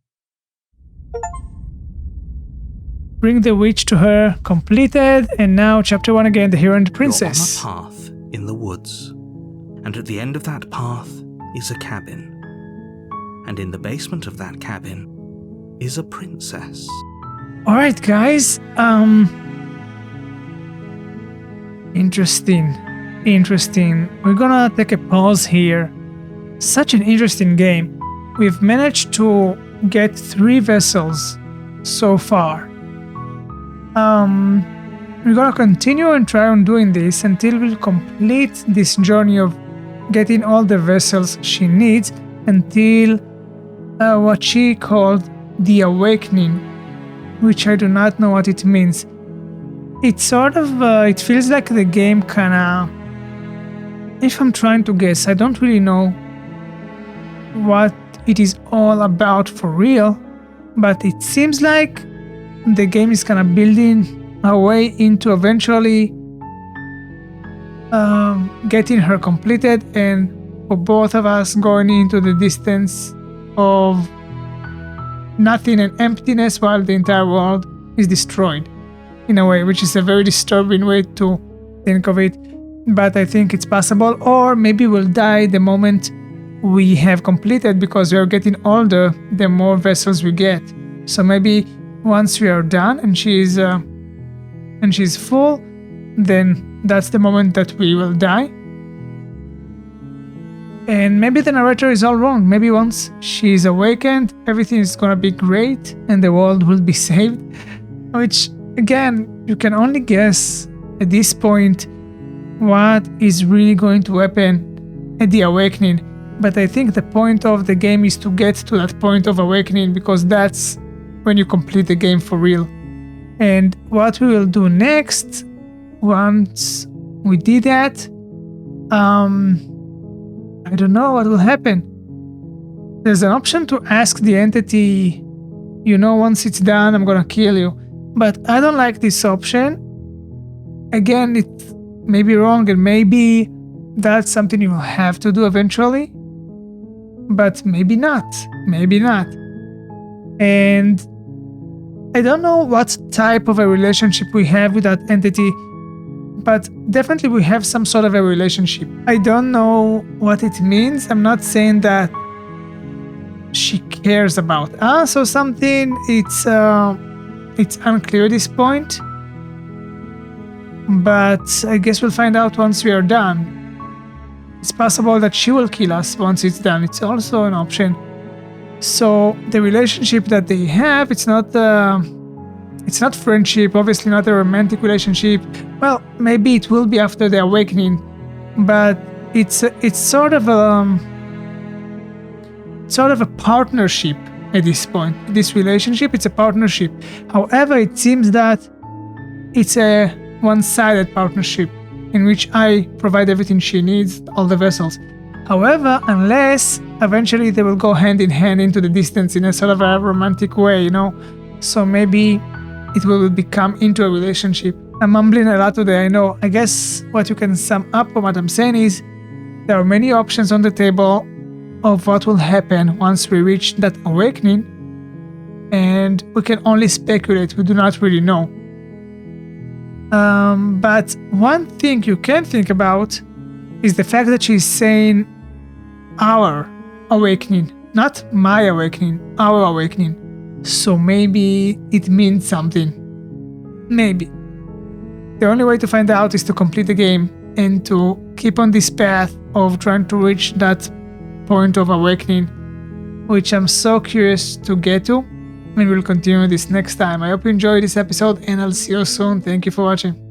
Speaker 1: Bring the witch to her, completed, and now chapter 1 again, the hero and the princess.
Speaker 2: You're on a path in the woods, and at the end of that path is a cabin. And in the basement of that cabin is a princess.
Speaker 1: Alright guys, interesting. We're gonna take a pause here. Such an interesting game. We've managed to get 3 vessels so far. We're gonna continue and try on doing this until we complete this journey of getting all the vessels she needs until what she called the awakening, which I do not know what it means. It's sort of, it feels like the game kinda, if I'm trying to guess, I don't really know what it is all about for real, but it seems like the game is kind of building a way into eventually getting her completed and for both of us going into the distance of nothing and emptiness while the entire world is destroyed in a way, which is a very disturbing way to think of it, but I think it's possible. Or maybe we'll die the moment we have completed, because we are getting older the more vessels we get. So maybe once we are done and she's full, then that's the moment that we will die. And maybe the narrator is all wrong. Maybe once she's awakened, everything is gonna be great and the world will be saved. Which, again, you can only guess at this point what is really going to happen at the awakening. But I think the point of the game is to get to that point of awakening, because that's when you complete the game for real. And what we will do next, once we did that, I don't know what will happen. There's an option to ask the entity, once it's done, I'm gonna kill you. But I don't like this option. Again, it may be wrong, and maybe that's something you will have to do eventually. But maybe not. Maybe not. And I don't know what type of a relationship we have with that entity, but definitely we have some sort of a relationship. I don't know what it means. I'm not saying that she cares about us or something. It's unclear at this point. But I guess we'll find out once we are done. It's possible that she will kill us once it's done. It's also an option. So the relationship that they have, it's not friendship, obviously not a romantic relationship. Well, maybe it will be after the awakening, but it's sort of a partnership at this point. This relationship, it's a partnership. However, it seems that it's a one-sided partnership in which I provide everything she needs, all the vessels. However, unless eventually they will go hand in hand into the distance in a sort of a romantic way, So maybe it will become into a relationship. I'm mumbling a lot today, I know. I guess what you can sum up from what I'm saying is there are many options on the table of what will happen once we reach that awakening, and we can only speculate. We do not really know. But one thing you can think about is the fact that she's saying our awakening, not my awakening, our awakening. So maybe it means something. Maybe. The only way to find out is to complete the game and to keep on this path of trying to reach that point of awakening, which I'm so curious to get to, and we'll continue this next time. I hope you enjoyed this episode, and I'll see you soon. Thank you for watching.